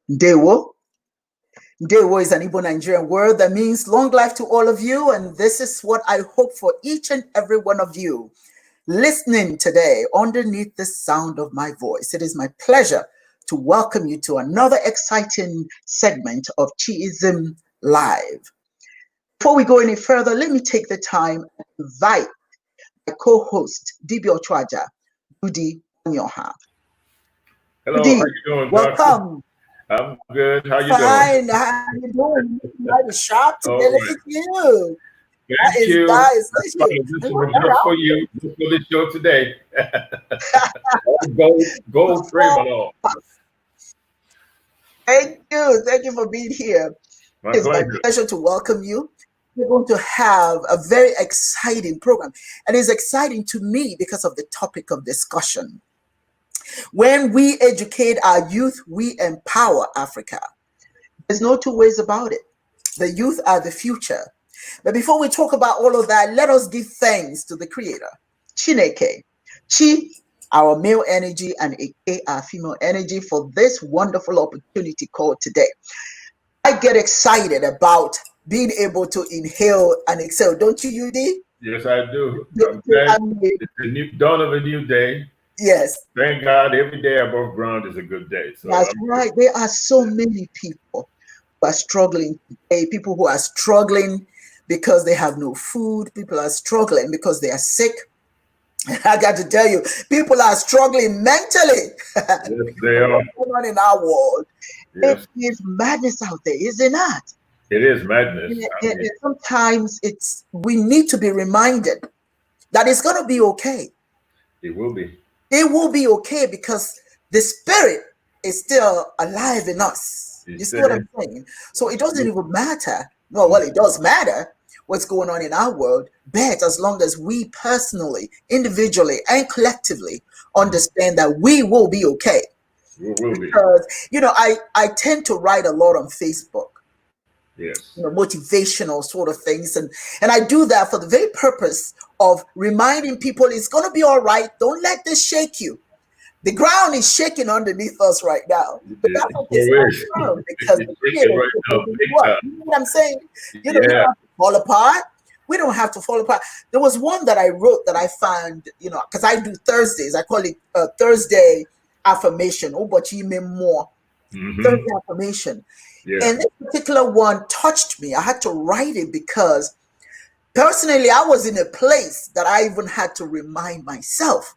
Ndewo. Ndewo is an Igbo Nigerian word that means long life to all of you. And this is what I hope for each and every one of you listening today underneath the sound of my voice. It is my pleasure to welcome you to another exciting segment of Chiism Live. Before we go any further, let me take the time and invite my co-host, Dibi Ochwaja, Dudi Onyoha. Hello, Dudi, how you doing, Doctor? welcome. I'm good. How you doing? Fine. How you doing? You might be sharp today. All Look right. at you. That Thank is you. nice. I Look at you. promise this Look one at just for that. you, just for the show today. Gold frame and all. Thank you. Thank you for being here. My It's my pleasure. pleasure to welcome you. We're going to have a very exciting program. And it's exciting to me because of the topic of discussion. When we educate our youth, we empower Africa. There's no two ways about it. The youth are the future. But before we talk about all of that, let us give thanks to the Creator, Chineke, Chi, our male energy, and Eke, our female energy, for this wonderful opportunity called today. I get excited about being able to inhale and exhale, don't you, Yudi? Yes, I do. I'm I glad mean, it's the new dawn of a new day. yes, Thank God every day above ground is a good day. So that's I'm good. right. There are so many people who are struggling today, people who are struggling because they have no food, people are struggling because they are sick. I got to tell you, people are struggling mentally. Yes, they Because are. what's going on in our world, it Yes, is madness out there, is it not? it is madness. I And mean, sometimes we need to be reminded that it's going to be okay. it will be. It will be okay because the spirit is still alive in us. It You see what said, I'm saying? So it doesn't even matter. Well, it does matter what's going on in our world, but as long as we personally, individually, and collectively understand that we will be okay. it will be. Because, I tend to write a lot on Facebook, Yes. motivational sort of things. And I do that for the very purpose of reminding people it's going to be all right. Don't let this shake you. The ground is shaking underneath us right now, but that's It okay. sure Stand is. firm because the It's shaking creator right is now, holding big you up. time. You know what I'm saying? You don't Yeah. have to fall apart. We don't have to fall apart. There was one that I wrote that I found, because I do Thursdays. I call it Thursday affirmation. Oh, but you mean more Hmm. Thursday affirmation. Yeah. And this particular one touched me. I had to write it because personally, I was in a place that I even had to remind myself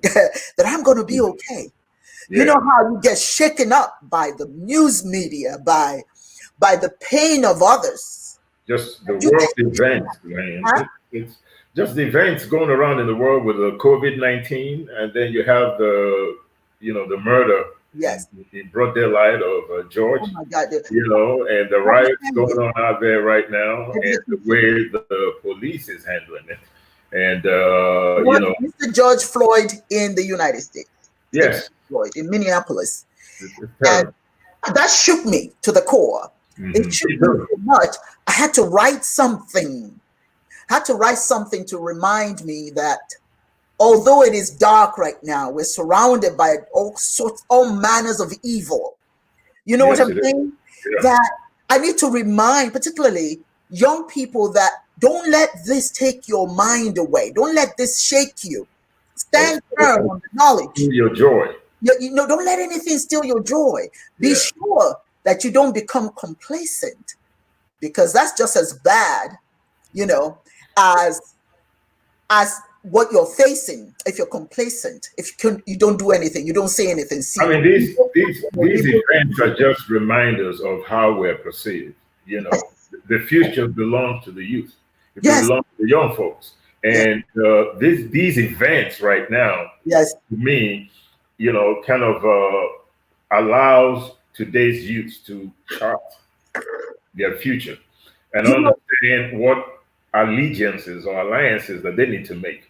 that I'm going to be okay. You know Yeah. how you get shaken up by the news media, by the pain of others. Just the You world get events, man. huh? It's just the events going around in the world with the COVID-19, and then you have the murder in, Yes. in broad daylight of George, Oh my God. and the riots going on out there right now, and the Everything. way the police is handling it, and What Mr. George Floyd in the United States. Mr. George yes, Floyd in Minneapolis. it's And terrible. that shook me to the core. It shook Me me too. so much. I had to write something. I had to write something to remind me that although it is dark right now, we're surrounded by all manners of evil. You know what Yes, I'm it is. saying? Yeah. That I need to remind, particularly young people, that don't let this take your mind away. Don't let this shake you. Stand firm on the knowledge. Your joy. Don't let anything steal your joy. Be Yeah. sure that you don't become complacent because that's just as bad, you know, as what you're facing. If you're complacent, if you don't do anything, you don't say anything, see I no mean, evil, no these evil. events are just reminders of how we're perceived. You Yes, know, the future belongs to the youth. It yes, belongs to the young folks. yes, And these events right now, yes. to me, kind of allows today's youth to chart their future and You know, understand what allegiances or alliances that they need to make.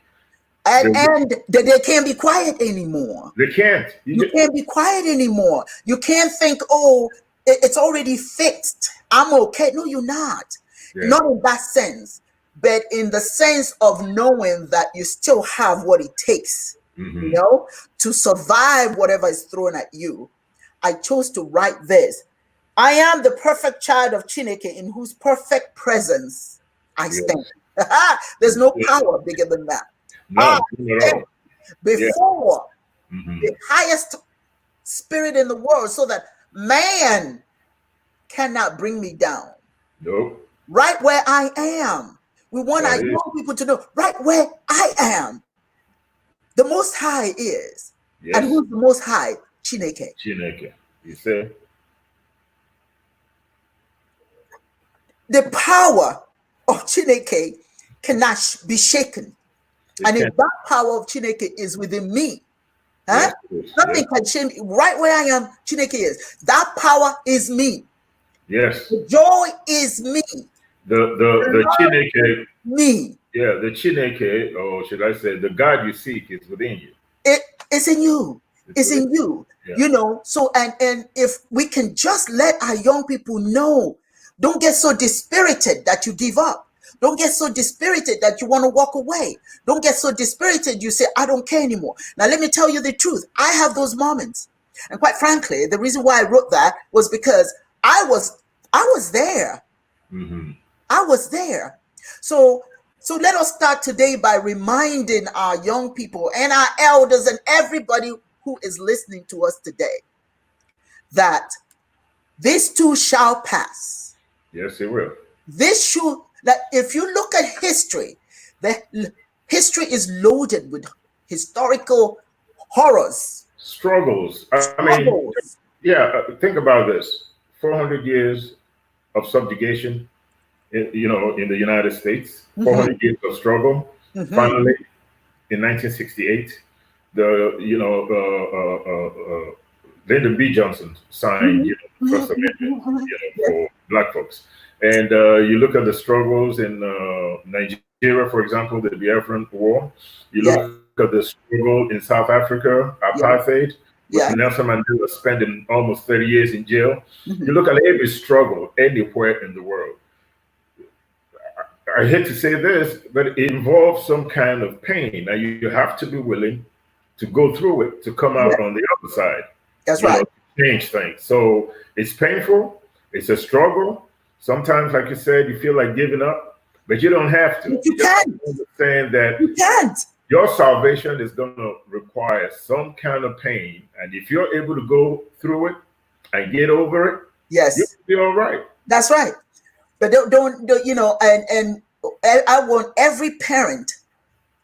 and They, and they can't be quiet anymore. they can't. You can't be quiet anymore. You can't think, oh, it's already fixed. I'm okay. No, you're not. Yeah. Not in that sense, but in the sense of knowing that you still have what it takes, Hmm. to survive whatever is thrown at you. I chose to write this. I am the perfect child of Chineke in whose perfect presence I stand. There's no power bigger than that. No, not at all. Before the highest spirit in the world, so that man cannot bring me down. Nope. Right where I am. We want our young people to know right where I am. The Most High is. Yes. And who's the Most High? Chineke. Chineke. You see? The power of Chineke cannot be shaken. And if that power of Chineke is within me, nothing can change. Right where I am, Chineke is. That power is me. Yes. The joy is me. The Chineke. Me. Yeah, the Chineke, or should I say, the God you seek is within you. It's in you. It's in you. Yeah. You know, so and if we can just let our young people know, don't get so dispirited that you give up. Don't get so dispirited that you want to walk away. Don't get so dispirited you say, I don't care anymore. Now, let me tell you the truth. I have those moments. And quite frankly, the reason why I wrote that was because I was there. I was there. So let us start today by reminding our young people and our elders and everybody who is listening to us today that this too shall pass. Yes, it will. That if you look at history, the history is loaded with historical horrors. Struggles. I mean, yeah, think about this. 400 years of subjugation, in the United States, 400 years of struggle. Finally, in 1968, Lyndon B. Johnson signed the First Amendment for Black folks. And you look at the struggles in Nigeria, for example, the Biafran War. You look at the struggle in South Africa, apartheid, with Nelson Mandela spending almost 30 years in jail. You look at every struggle anywhere in the world. I hate to say this, but it involves some kind of pain. Now, you have to be willing to go through it to come out on the other side. That's right. To change things. So it's painful. It's a struggle. Sometimes, like you said, you feel like giving up, but you don't have to. You can't. Understand that you can't. Your salvation is going to require some kind of pain. And if you're able to go through it and get over it, yes, you'll be all right. That's right. But don't and I want every parent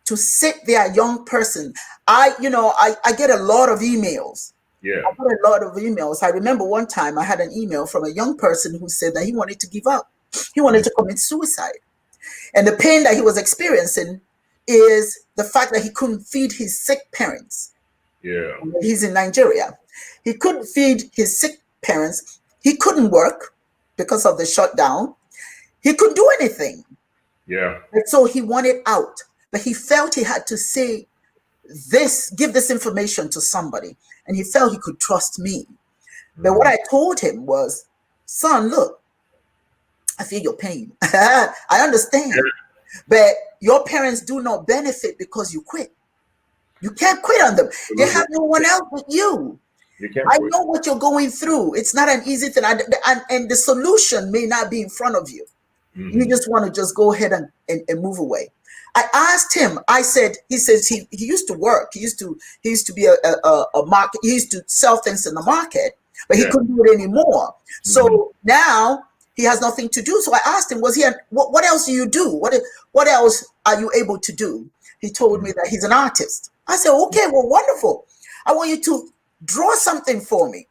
to sit their young person. I get a lot of emails. Yeah. I got a lot of emails. I remember one time I had an email from a young person who said that he wanted to give up. He wanted to commit suicide. And the pain that he was experiencing is the fact that he couldn't feed his sick parents. Yeah. He's in Nigeria. He couldn't feed his sick parents. He couldn't work because of the shutdown. He couldn't do anything. Yeah. And so he wanted out, but he felt he had to say this, give this information to somebody. And he felt he could trust me. But what I told him was, son, look, I feel your pain. I understand. But your parents do not benefit because you quit. You can't quit on them. They have no one else but you. I know what you're going through. It's not an easy thing. And the solution may not be in front of you. You just want to just go ahead and move away. I asked him, he says he used to work. He used to be a market. He used to sell things in the market, but he couldn't do it anymore. So now he has nothing to do. So I asked him, what else do you do? What else are you able to do? He told me that he's an artist. I said, okay, well, wonderful. I want you to draw something for me.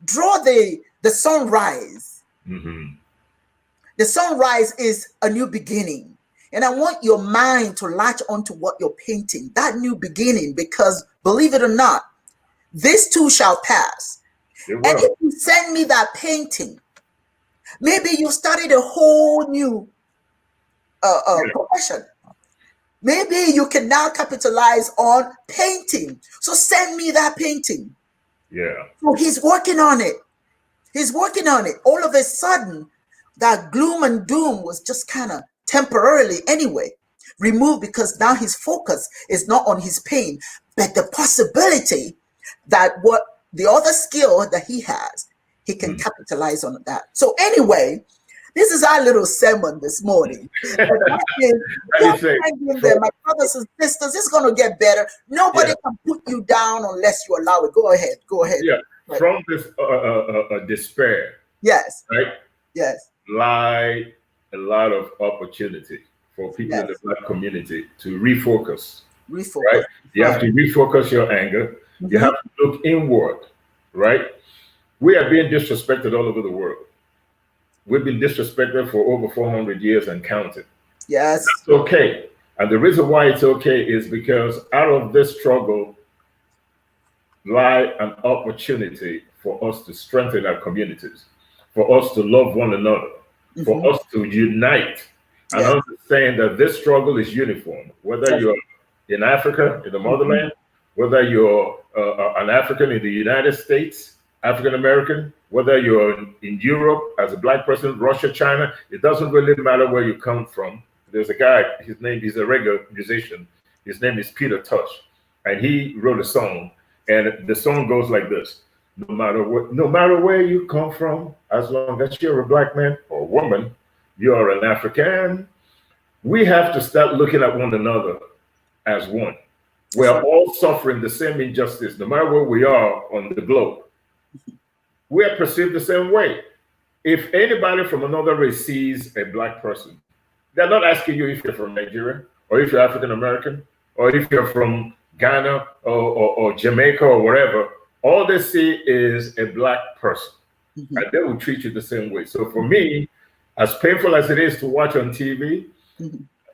Draw the sunrise. The sunrise is a new beginning. And I want your mind to latch onto what you're painting, that new beginning, because believe it or not, this too shall pass. And if you send me that painting, maybe you started a whole new profession. Maybe you can now capitalize on painting. So send me that painting. Yeah. So he's working on it. He's working on it. All of a sudden, that gloom and doom was just kind of temporarily anyway removed, because now his focus is not on his pain, but the possibility that what the other skill that he has, he can capitalize on that. So anyway, this is our little sermon this morning. My brothers and sisters, it's going to get better. Nobody can put you down unless you allow it. Go ahead. Yeah. Right. From this despair. Yes. Right. Yes. Lie a lot of opportunity for people in the Black community to refocus. Right. You have to refocus your anger. You have to look inward. Right. We are being disrespected all over the world. We've been disrespected for over 400 years and counting. Yes. That's okay. And the reason why it's okay is because out of this struggle lie an opportunity for us to strengthen our communities, for us to love one another, for us to unite and understand that this struggle is uniform, whether you're in Africa, in the motherland, whether you're an African in the United States, African American, whether you're in Europe as a Black person, Russia, China, it doesn't really matter where you come from. There's a guy, he's a reggae musician. His name is Peter Tosh, and he wrote a song, and the song goes like this: no matter where you come from, as long as you're a Black man or woman, you're an African. We have to start looking at one another as one. We're all suffering the same injustice, no matter where we are on the globe. We are perceived the same way. If anybody from another race sees a Black person, they're not asking you if you're from Nigeria, or if you're African American, or if you're from Ghana or Jamaica or wherever. All they see is a Black person, and they will treat you the same way. So for me, as painful as it is to watch on TV,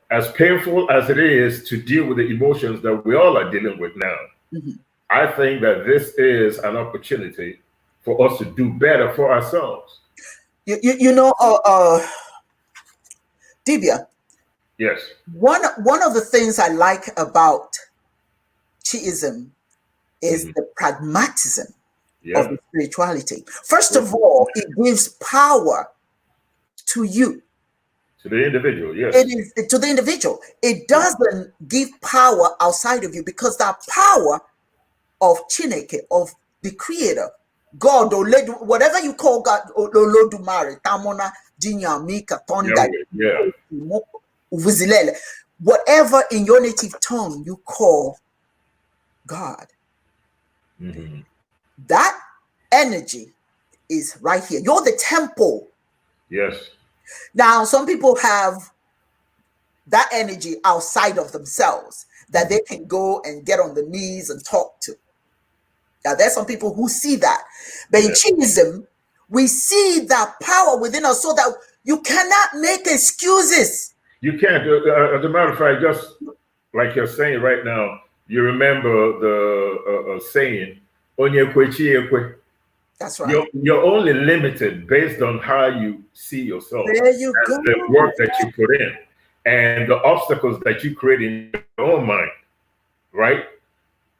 as painful as it is to deal with the emotions that we all are dealing with now, I think that this is an opportunity for us to do better for ourselves. You know, Dibia. Yes. One of the things I like about Chiism is the pragmatism of the spirituality. First of all, it gives power to you. To the individual, yes. It is to the individual. It doesn't give power outside of you, because that power of Chineke, of the Creator, God, or whatever you call God, Olodumare, Tamona, Jinya, Mika, Tonda, Uvuzilele, whatever in your native tongue you call God. That energy is right here. You're the temple. Yes. Now, some people have that energy outside of themselves that they can go and get on the knees and talk to. Now, there's some people who see that. But in Chiism, we see that power within us so that you cannot make excuses. You can't. As a matter of fact, just like you're saying right now, you remember the saying, Onye kwe chi ekwe. That's right. You're only limited based on how you see yourself. There you go. The work that you put in and the obstacles that you create in your own mind, right?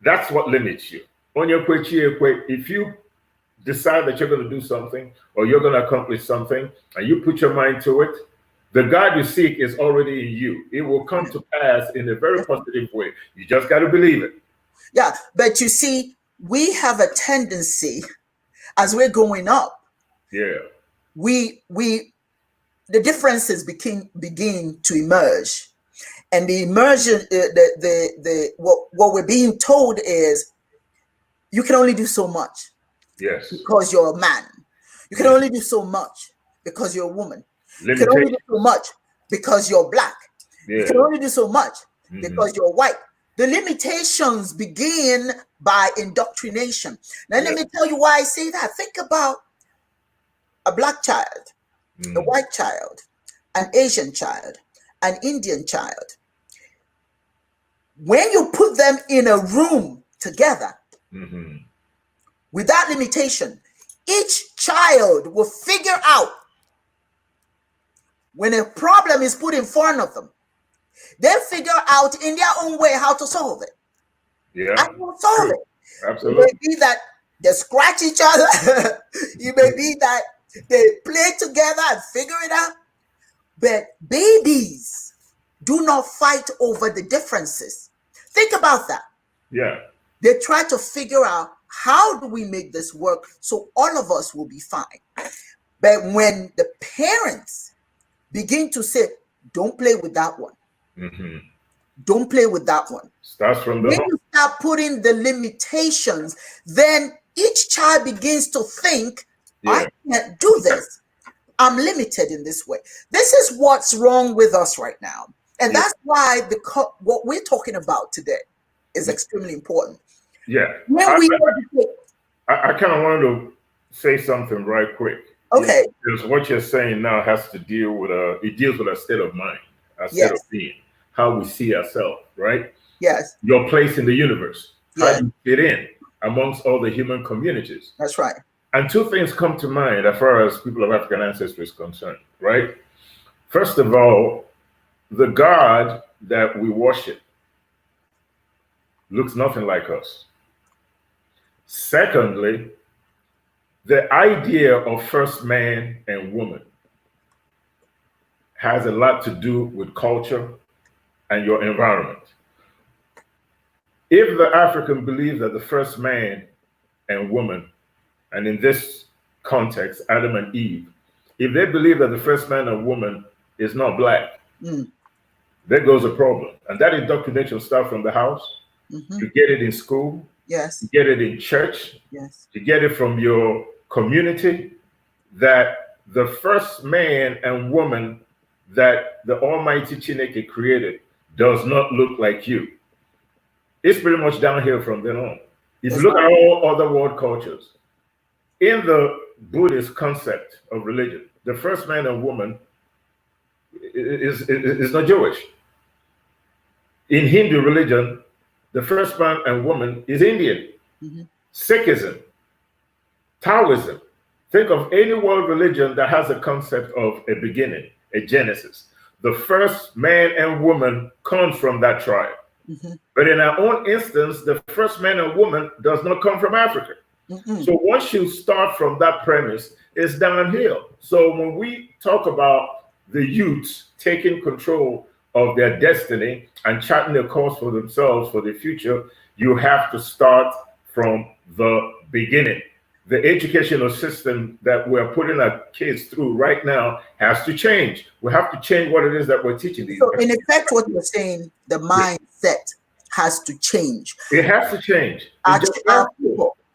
That's what limits you. If you decide that you're going to do something or you're going to accomplish something and you put your mind to it, the God you seek is already in you. It will come to pass in a very positive way. You just got to believe it. Yeah, but you see, we have a tendency as we're growing up. Yeah. The differences begin to emerge, and the immersion, what we're being told is, you can only do so much. Yes. Because you're a man. You can only do so much because you're a woman. You can only do so much because you're Black. You can only do so much because you're white. The limitations begin by indoctrination. Now, let me tell you why I say that. Think about a Black child, a white child, an Asian child, an Indian child. When you put them in a room together, with that limitation, each child will figure out when a problem is put in front of them, they'll figure out in their own way how to solve it. Yeah. And will solve it. Absolutely. It may be that they scratch each other. It may be that they play together and figure it out. But babies do not fight over the differences. Think about that. Yeah. They try to figure out how do we make this work so all of us will be fine? But when the parents begin to say, don't play with that one, don't play with that one. Starts from the When home. you start putting the limitations, then each child begins to think, I can't do this. I'm limited in this way. This is what's wrong with us right now. And that's why what we're talking about today is extremely important. Yeah. When I kind of wanted to say something right quick. Okay. Because what you're saying now has to deal with it deals with a state of mind, a state of being, how we see ourselves, right? Yes. Your place in the universe, how you fit in amongst all the human communities. That's right. And two things come to mind as far as people of African ancestry is concerned, right? First of all, the God that we worship looks nothing like us. Secondly, the idea of first man and woman has a lot to do with culture and your environment. If the African believes that the first man and woman, and in this context, Adam and Eve, if they believe that the first man and woman is not black, there goes a problem. And that indoctrination starts from the house. You get it in school. Yes. You get it in church. Yes. You get it from your community, that the first man and woman that the Almighty Chineke created does not look like you. It's pretty much downhill from then on. If you look at all other world cultures, in the Buddhist concept of religion, the first man and woman is not Jewish. In Hindu religion, the first man and woman is Indian. Sikhism, Taoism. Think of any world religion that has a concept of a beginning, a genesis. The first man and woman comes from that tribe. But in our own instance, the first man and woman does not come from Africa. So once you start from that premise, it's downhill. So when we talk about the youths taking control of their destiny and charting their course for themselves for the future, you have to start from the beginning. The educational system that we're putting our kids through right now has to change. We have to change what it is that we're teaching these. So in effect, what you're saying, the mindset has to change. It has to change.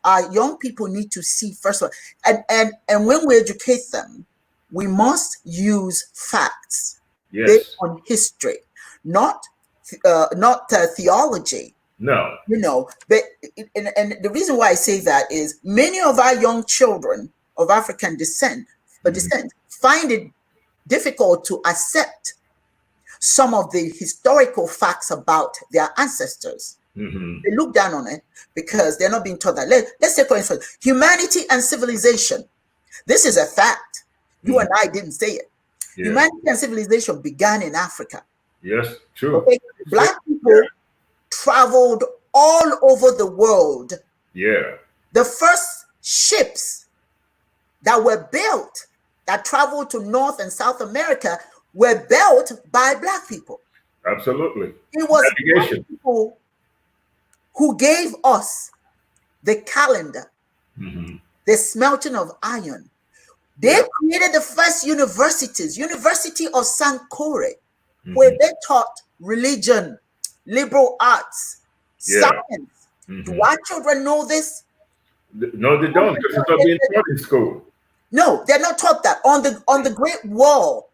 Our young people need to see first of all, and when we educate them, we must use facts based on history, not theology. No. You know, but and the reason why I say that is many of our young children of African descent find it difficult to accept some of the historical facts about their ancestors. They look down on it because they're not being taught that. Let's say, for instance, humanity and civilization. This is a fact. You and I didn't say it. Humanity and civilization began in Africa. Yes, true. Okay? Black people traveled all over the world. The first ships that were built that traveled to North and South America were built by Black people. Absolutely. It was Black people who gave us the calendar, the smelting of iron. They created the first universities, University of Sankore, where they taught religion, liberal arts, science. Do our children know this? No, they don't, because it's not being taught in school. No, they're not taught that. On the Great Wall,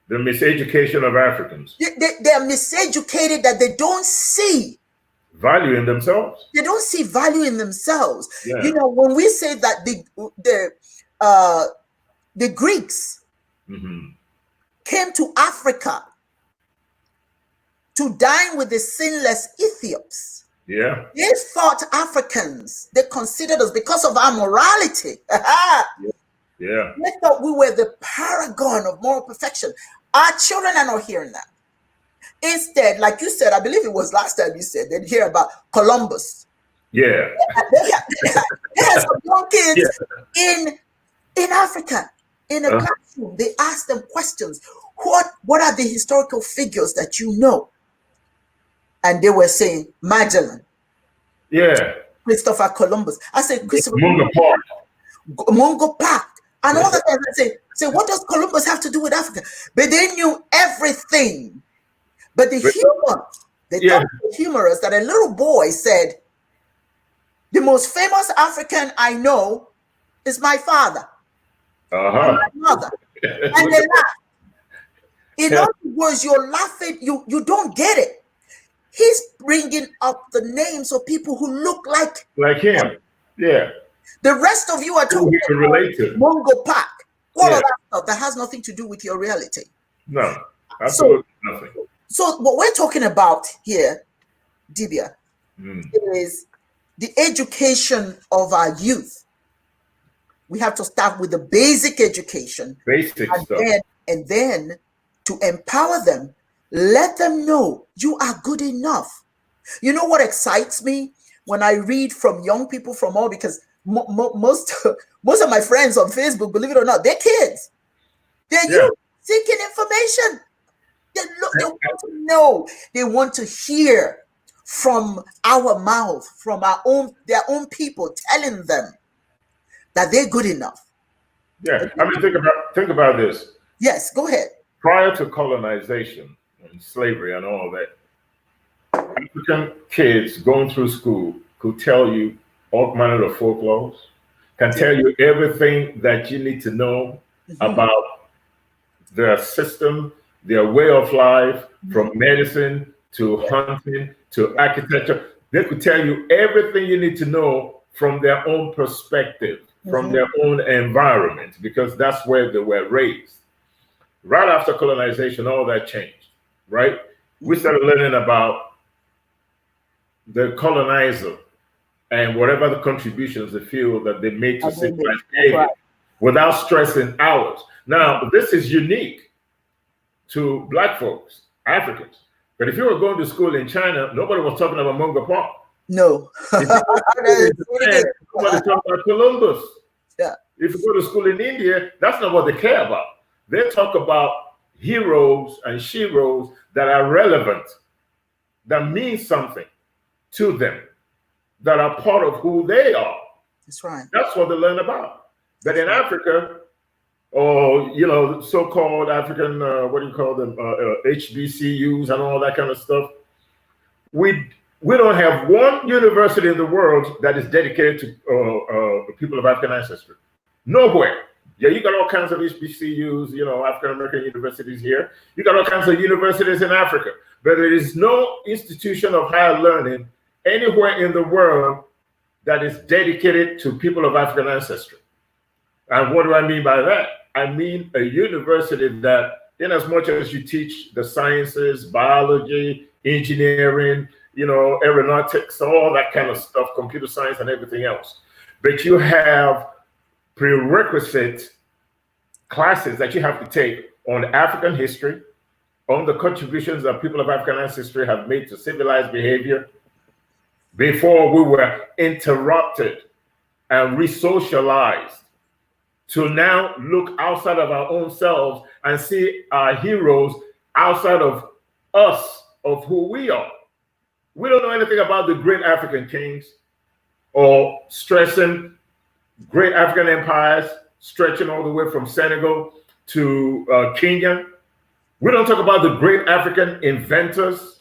the miseducation of Africans. They're miseducated that they don't see value in themselves. They don't see value in themselves. You know, when we say that the Greeks came to Africa to dine with the sinless Ethiops. They thought Africans, they considered us because of our morality. They thought we were the paragon of moral perfection. Our children are not hearing that. Instead, like you said, I believe it was last time you said, they'd hear about Columbus. They had some young kids in Africa, in a classroom. They asked them questions. What are the historical figures that you know? And they were saying Magellan. Christopher Columbus. I said Christopher Mungo Park. Mungo Park. And all that. I say, what does Columbus have to do with Africa? But they knew everything. But the humor, they thought it was humorous that a little boy said, the most famous African I know is my father. And my mother. And they laughed. In other words, you're laughing, you don't get it. He's bringing up the names of people who look like him. Yeah. The rest of you are talking about Mungo Park. All of that stuff that has nothing to do with your reality. No, absolutely nothing. So what we're talking about here, Dibia, is the education of our youth. We have to start with the basic education. Basic stuff. And then to empower them, let them know you are good enough. You know what excites me when I read from young people from all, because most of my friends on Facebook, believe it or not, they're kids. They're youth seeking information. They want to know. They want to hear from our mouth, from their own people, telling them that they're good enough. Yeah, I mean, think about this. Yes, go ahead. Prior to colonization and slavery and all that, African kids going through school could tell you all manner of folklores, can tell you everything that you need to know about their system, their way of life, from medicine to hunting to architecture. They could tell you everything you need to know from their own perspective, from their own environment, because that's where they were raised. Right after colonization, all that changed, right? We started learning about the colonizer and whatever the contributions they feel that they made to civilized behavior without stressing ours. Now, this is unique to Black folks, Africans. But if you were going to school in China, nobody was talking about Mungo Park. No. Nobody talking about Columbus. Yeah. If you go to school in India, that's not what they care about. They talk about heroes and sheroes that are relevant, that mean something to them, that are part of who they are. That's right. That's what they learn about. But in Africa, or so-called African, what do you call them, HBCUs and all that kind of stuff, we don't have one university in the world that is dedicated to people of African ancestry. Nowhere. Yeah, you got all kinds of HBCUs, African American universities here. You got all kinds of universities in Africa, but there is no institution of higher learning anywhere in the world that is dedicated to people of African ancestry. And what do I mean by that? I mean a university that, in as much as you teach the sciences, biology, engineering, aeronautics, all that kind of stuff, computer science and everything else, but you have prerequisite classes that you have to take on African history, on the contributions that people of African ancestry have made to civilized behavior before we were interrupted and re-socialized, to now look outside of our own selves and see our heroes outside of us, of who we are. We don't know anything about the great African kings or stressing great African empires stretching all the way from Senegal to Kenya. We don't talk about the great African inventors.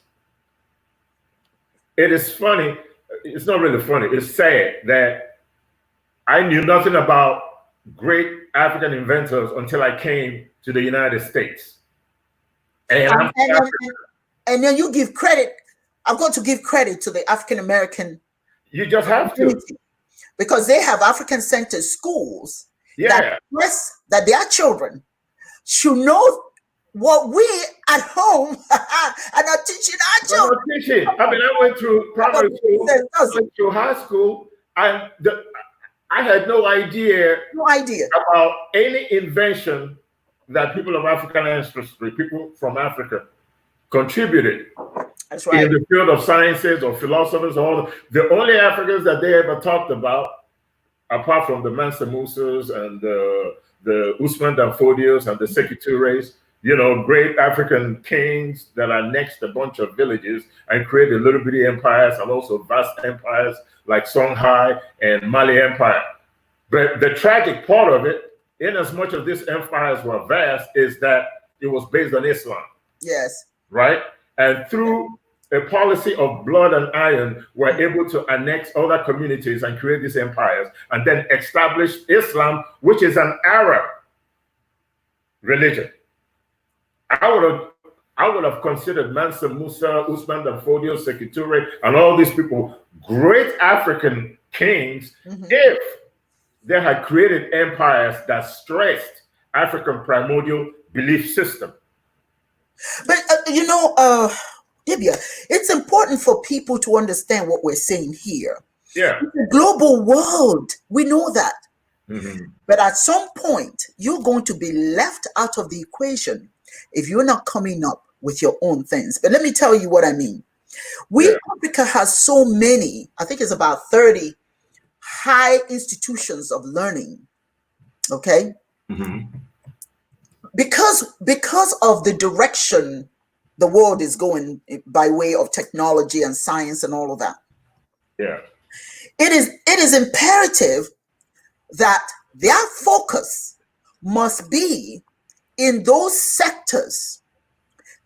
It is funny. It's not really funny. It's sad that I knew nothing about great African inventors until I came to the United States. And then you give credit. I'm going to give credit to the African American. You just have to. Because they have African-centered schools that stress that their children should know what we at home are not teaching our children. I mean, I went through primary school, I went through high school, and I had no idea about any invention that people of African ancestry, people from Africa, contributed. That's right. In the field of sciences or philosophers, the only Africans that they ever talked about, apart from the Mansa Musas and the Usman Danfodios and the Sekou Touré's, you know, great African kings that annexed a bunch of villages and created little bitty empires and also vast empires like Songhai and Mali Empire. But the tragic part of it, in as much as these empires were vast, is that it was based on Islam. Yes. Right? And through a policy of blood and iron, we're able to annex other communities and create these empires and then establish Islam, which is an Arab religion. I would have considered Mansa Musa, Usman Dan Fodio, Sekou Touré, and all these people great African kings if they had created empires that stressed African primordial belief system. But you know, Dibia, it's important for people to understand what we're saying here. Yeah. It's a global world. We know that. But at some point, you're going to be left out of the equation if you're not coming up with your own things. But let me tell you what I mean. Africa has so many, I think it's about 30 high institutions of learning. Okay? Because of the direction the world is going by way of technology and science and all of that. Yeah. It is imperative that their focus must be in those sectors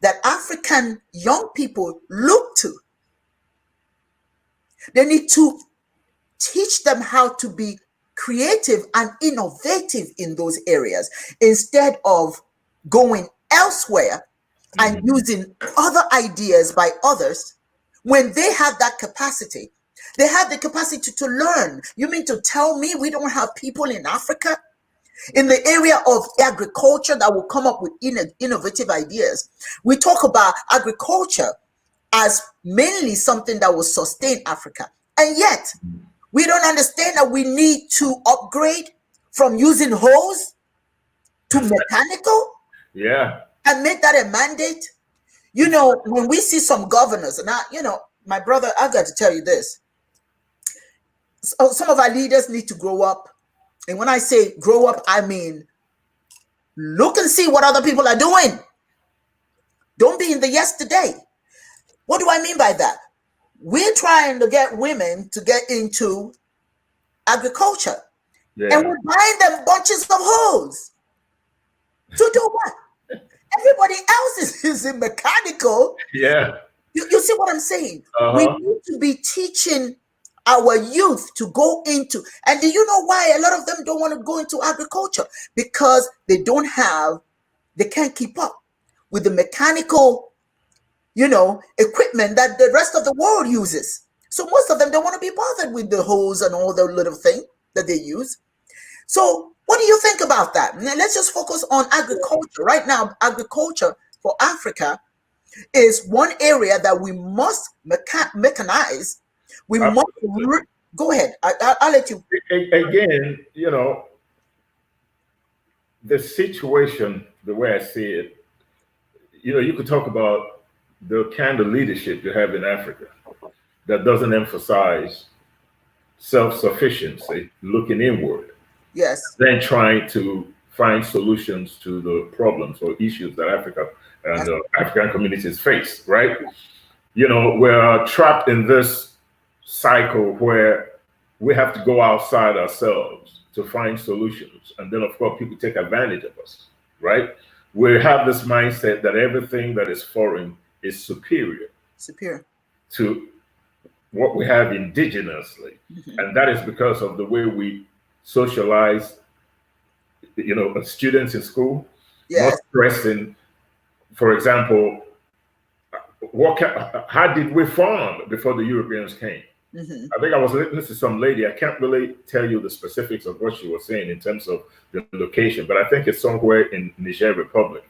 that African young people look to. They need to teach them how to be creative and innovative in those areas instead of going elsewhere and using other ideas by others when they have that capacity. They have the capacity to learn. You mean to tell me we don't have people in Africa in the area of agriculture that will come up with innovative ideas? We talk about agriculture as mainly something that will sustain Africa. And yet, we don't understand that we need to upgrade from using hose to mechanical. Yeah. And make that a mandate. You know, when we see some governors, and you know, my brother, I've got to tell you this. So some of our leaders need to grow up. And when I say grow up, I mean, look and see what other people are doing. Don't be in the yesterday. What do I mean by that? We're trying to get women to get into agriculture. Yeah. And we're buying them bunches of hose. To do what? Everybody else is in mechanical. Yeah. You see what I'm saying? We need to be teaching our youth to go into, and do you know why a lot of them don't want to go into agriculture? Because they can't keep up with the mechanical, you know, equipment that the rest of the world uses. So most of them don't want to be bothered with the hose and all the little thing that they use. So what do you think about that? Now, let's just focus on agriculture. Right now, agriculture for Africa is one area that we must mechanize. We must go ahead. I'll let you. Again, you know, the situation, the way I see it, you know, you could talk about the kind of leadership you have in Africa that doesn't emphasize self-sufficiency, looking inward. Yes. Then trying to find solutions to the problems or issues that Africa and African communities face, right? You know, we're trapped in this cycle where we have to go outside ourselves to find solutions. And then, of course, people take advantage of us, right? We have this mindset that everything that is foreign is superior to what we have indigenously. And that is because of the way we socialize, you know, students in school. Yes. Not stressing, for example, how did we farm before the Europeans came? I think I was listening to some lady. I can't really tell you the specifics of what she was saying in terms of the location, but I think it's somewhere in Niger Republic,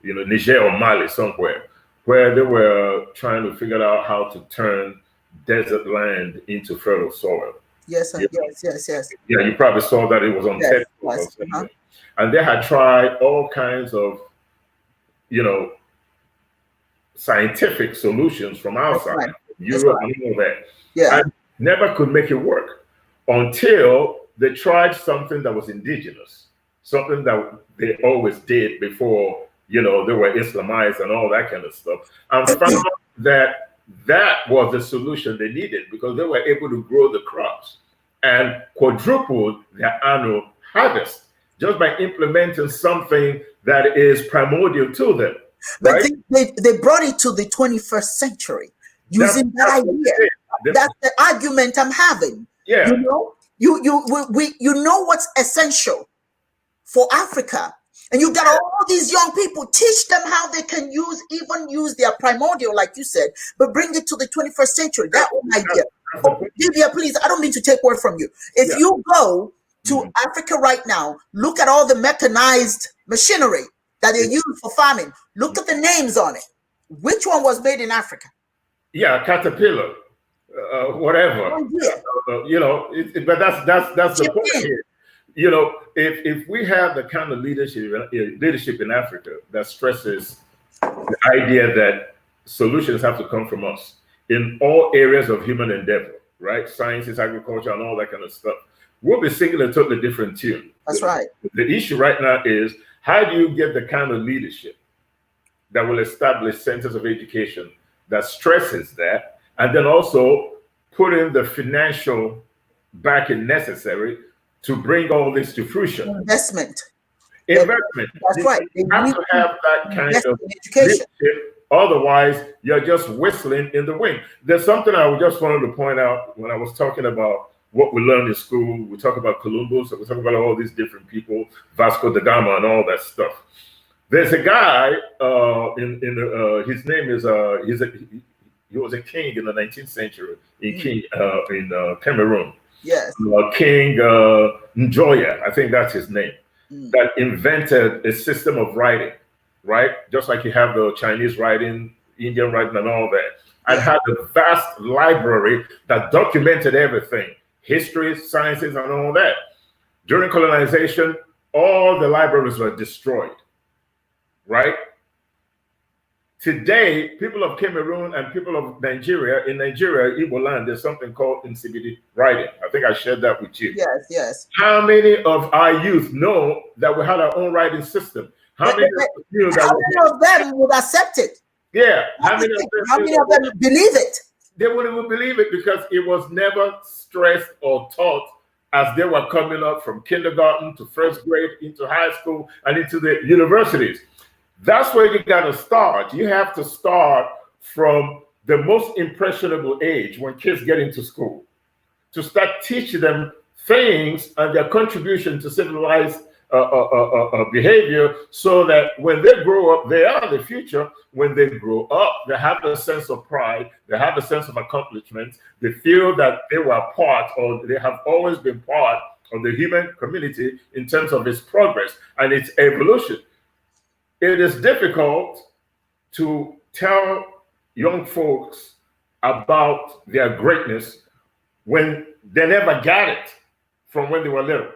you know, Niger or Mali, somewhere, where they were trying to figure out how to turn desert land into fertile soil. Yes, yes. Yeah, you probably saw that it was on TED. And they had tried all kinds of, you know, scientific solutions from outside, Europe and all that. Yeah. And never could make it work until they tried something that was indigenous, something that they always did before you know, they were Islamized and all that kind of stuff, and found that that was the solution they needed because they were able to grow the crops and quadrupled their annual harvest just by implementing something that is primordial to them. But right? they brought it to the 21st century using that idea. That's the argument I'm having. Yeah. You know, you know what's essential for Africa. And you got all these young people, teach them how they can even use their primordial, like you said, but bring it to the 21st century. That one idea. Oh, Divya, please, I don't mean to take word from you. If you go to Africa right now, look at all the mechanized machinery that they use for farming. Look at the names on it. Which one was made in Africa? Yeah, Caterpillar, whatever. Oh, yeah. You know, but that's the point here. You know, if we have the kind of leadership in Africa that stresses the idea that solutions have to come from us in all areas of human endeavor, right? Sciences, agriculture, and all that kind of stuff, we'll be singing a totally different tune. That's right. The issue right now is how do you get the kind of leadership that will establish centers of education that stresses that, and then also put in the financial backing necessary to bring all this to fruition. Investment. That's right. You have to have that kind of education. Otherwise, you're just whistling in the wind. There's something I just wanted to point out when I was talking about what we learned in school. We talk about Columbus, we talk about all these different people, Vasco da Gama, and all that stuff. There's a guy his name is he was a king in the 19th century in Cameroon. Yes. King Njoya, I think that's his name, that invented a system of writing, right? Just like you have the Chinese writing, Indian writing, and all that. And had a vast library that documented everything, history, sciences, and all that. During colonization, all the libraries were destroyed, right? Today, people of Cameroon and people of Nigeria, in Nigeria, Igbo land, there's something called Nsibidi writing. I think I shared that with you. Yes, yes. How many of our youth know that we had our own writing system? How many of them would accept it? Yeah. How many of them believe it? They wouldn't even believe it because it was never stressed or taught as they were coming up from kindergarten to first grade into high school and into the universities. That's where you got to start. You have to start from the most impressionable age when kids get into school to start teaching them things and their contribution to civilized behavior so that when they grow up, they are the future. When they grow up, they have a sense of pride, they have a sense of accomplishment, they feel that they were part or they have always been part of the human community in terms of its progress and its evolution. It is difficult to tell young folks about their greatness when they never got it from when they were little.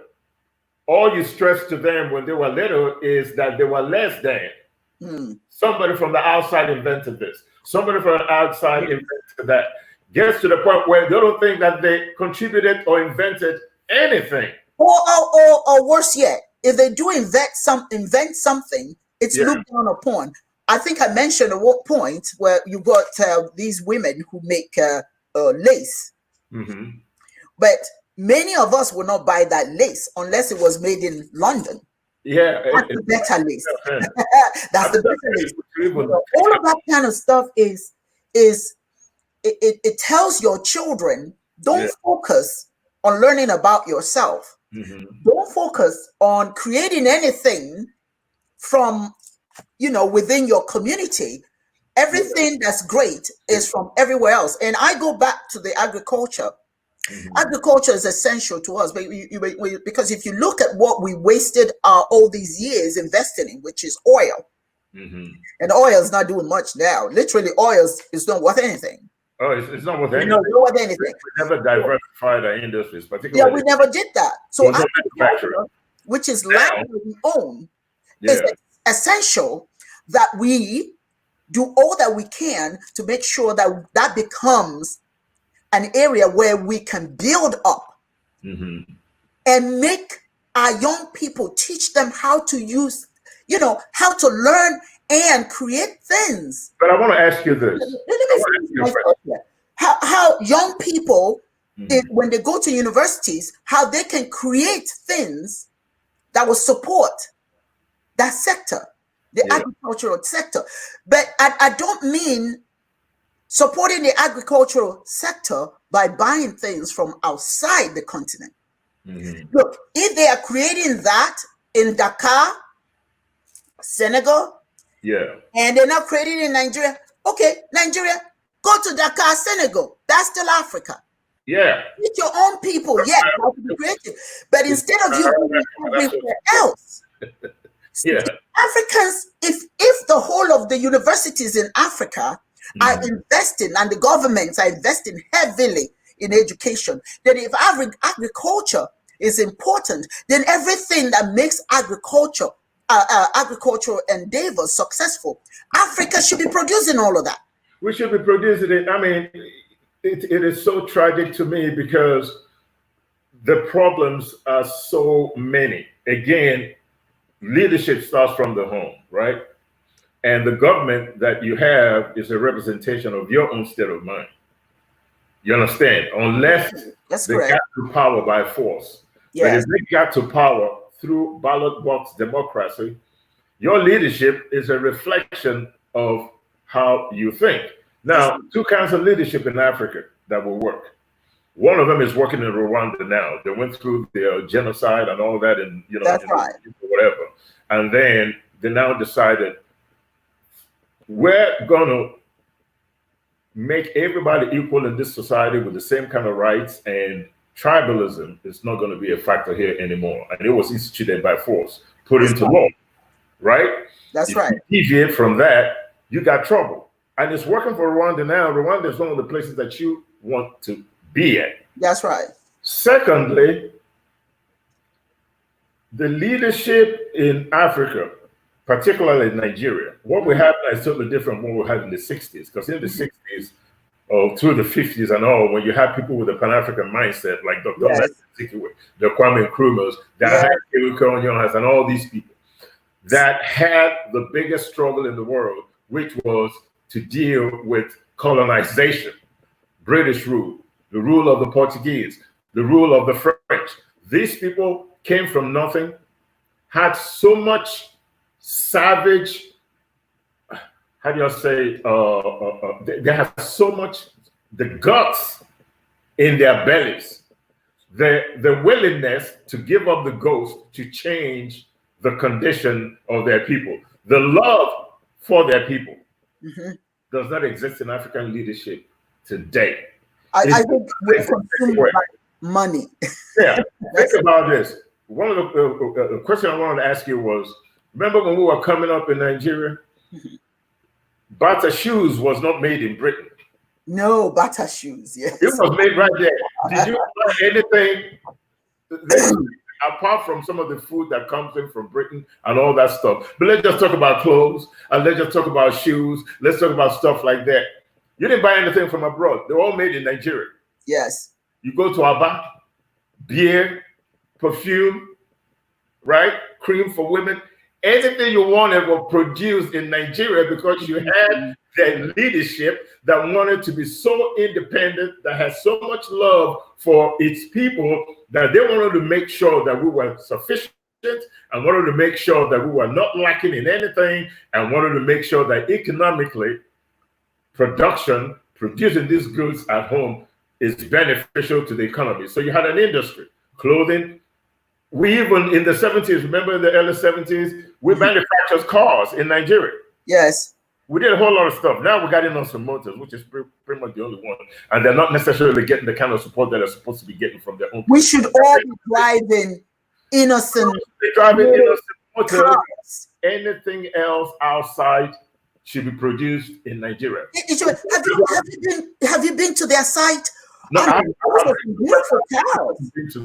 All you stress to them when they were little is that they were less than. Somebody from the outside invented this. Somebody from the outside invented that. Gets to the point where they don't think that they contributed or invented anything. Or worse yet, if they do invent something, it's looked down upon. I think I mentioned at one point where you got these women who make lace. But many of us will not buy that lace unless it was made in London. Yeah. That's the better lace. That's the better lace. All of that kind of stuff it tells your children, don't focus on learning about yourself. Don't focus on creating anything from, within your community. Everything that's great is from everywhere else. And I go back to the agriculture. Agriculture is essential to us, because if you look at what we wasted all these years investing in, which is oil, and oil is not doing much now. Literally, oil is not worth anything. Oh, it's not worth anything. Not worth anything. We never diversified our industries, particularly. Yeah, we never did that. So agriculture, which is land that we own, is essential that we do all that we can to make sure that becomes an area where we can build up and make our young people, teach them how to use you know, how to learn and create things. But I want to ask you this. How young people, when they go to universities, how they can create things that will support that sector, the agricultural sector. But I don't mean supporting the agricultural sector by buying things from outside the continent. Look, if they are creating that in Dakar, Senegal, and they're not creating in Nigeria, okay, Nigeria, go to Dakar, Senegal. That's still Africa. Yeah. With your own people, yes, how to be creative. But instead of you going everywhere else, Africans, if the whole of the universities in Africa are investing and the governments are investing heavily in education, then if agriculture is important, then everything that makes agricultural endeavors successful, Africa should be producing all of that. We should be producing it. I mean, it is so tragic to me because the problems are so many. Again, leadership starts from the home, right? And the government that you have is a representation of your own state of mind. You understand? Unless they got to power by force. But if they got to power through ballot box democracy, your leadership is a reflection of how you think. Now, two kinds of leadership in Africa that will work. One of them is working in Rwanda now. They went through the genocide and all that, and whatever. And then they now decided we're gonna make everybody equal in this society with the same kind of rights, and tribalism is not going to be a factor here anymore. And it was instituted by force, put into law, right? That's right. If you deviate from that, you got trouble. And it's working for Rwanda now. Rwanda is one of the places that you want to be at. That's right. Secondly, the leadership in Africa, particularly in Nigeria, what we have now is totally different from what we had in the 60s. Because in the 60s, through the 50s and all, when you have people with a Pan-African mindset, like Dr. the Kwame Nkrumahs, and all these people that had the biggest struggle in the world, which was to deal with colonization, British rule, the rule of the Portuguese, the rule of the French. These people came from nothing, had so much savage, how do you say, they have so much, the guts in their bellies, the willingness to give up the ghost to change the condition of their people, the love for their people does not exist in African leadership today. I think we're consumed by money. Yeah, think about this. One of the question I wanted to ask you was, remember when we were coming up in Nigeria? Bata shoes was not made in Britain. No, Bata shoes, yes. It was made right there. Did you learn anything apart from some of the food that comes in from Britain and all that stuff? But let's just talk about clothes, and let's just talk about shoes. Let's talk about stuff like that. You didn't buy anything from abroad. They're all made in Nigeria. Yes. You go to Aba, beer, perfume, right? Cream for women. Anything you wanted was produced in Nigeria because you had that leadership that wanted to be so independent, that had so much love for its people, that they wanted to make sure that we were sufficient and wanted to make sure that we were not lacking in anything, and wanted to make sure that economically, production, producing these goods at home is beneficial to the economy. So you had an industry, clothing. We even in the 70s, remember in the early 70s, we manufactured cars in Nigeria. Yes. We did a whole lot of stuff. Now we got in on some motors, which is pretty much the only one. And they're not necessarily getting the kind of support that they're supposed to be getting from their own. We should all be driving innocent motors. Anything else outside should be produced in Nigeria. Have you been to their site? No, I've beautiful cows. been to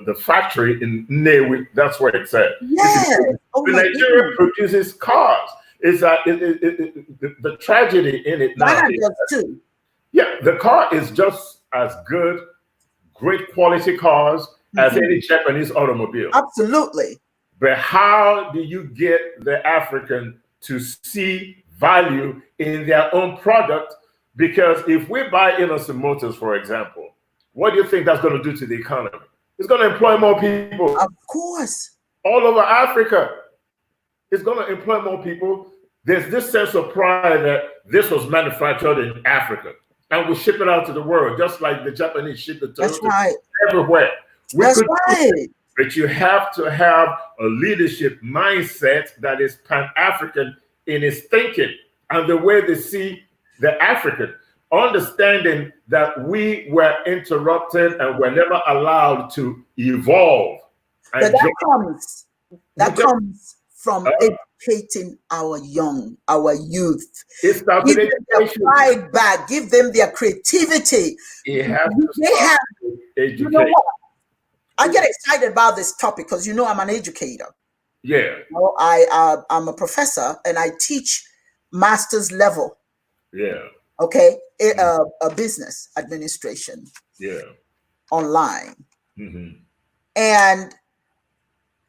the factory in Nnewi. That's where it's at. Yes. Nigeria produces cars. It's the tragedy in it now. Too. Yeah, the car is just as good, great quality cars as any Japanese automobile. Absolutely. But how do you get the African to see value in their own product? Because if we buy Innocent Motors, for example, what do you think that's going to do to the economy? It's going to employ more people. Of course. All over Africa. It's going to employ more people. There's this sense of pride that this was manufactured in Africa. And we ship it out to the world, just like the Japanese ship it to everywhere. That's right. But you have to have a leadership mindset that is Pan-African in its thinking and the way they see the African, understanding that we were interrupted and were never allowed to evolve. But that comes from educating our youth. Give them their pride back, give them their creativity. They have education. You know what? I get excited about this topic because I'm an educator. Yeah. I'm a professor and I teach master's level. Yeah. Okay. A business administration. Yeah. Online. Mm-hmm. And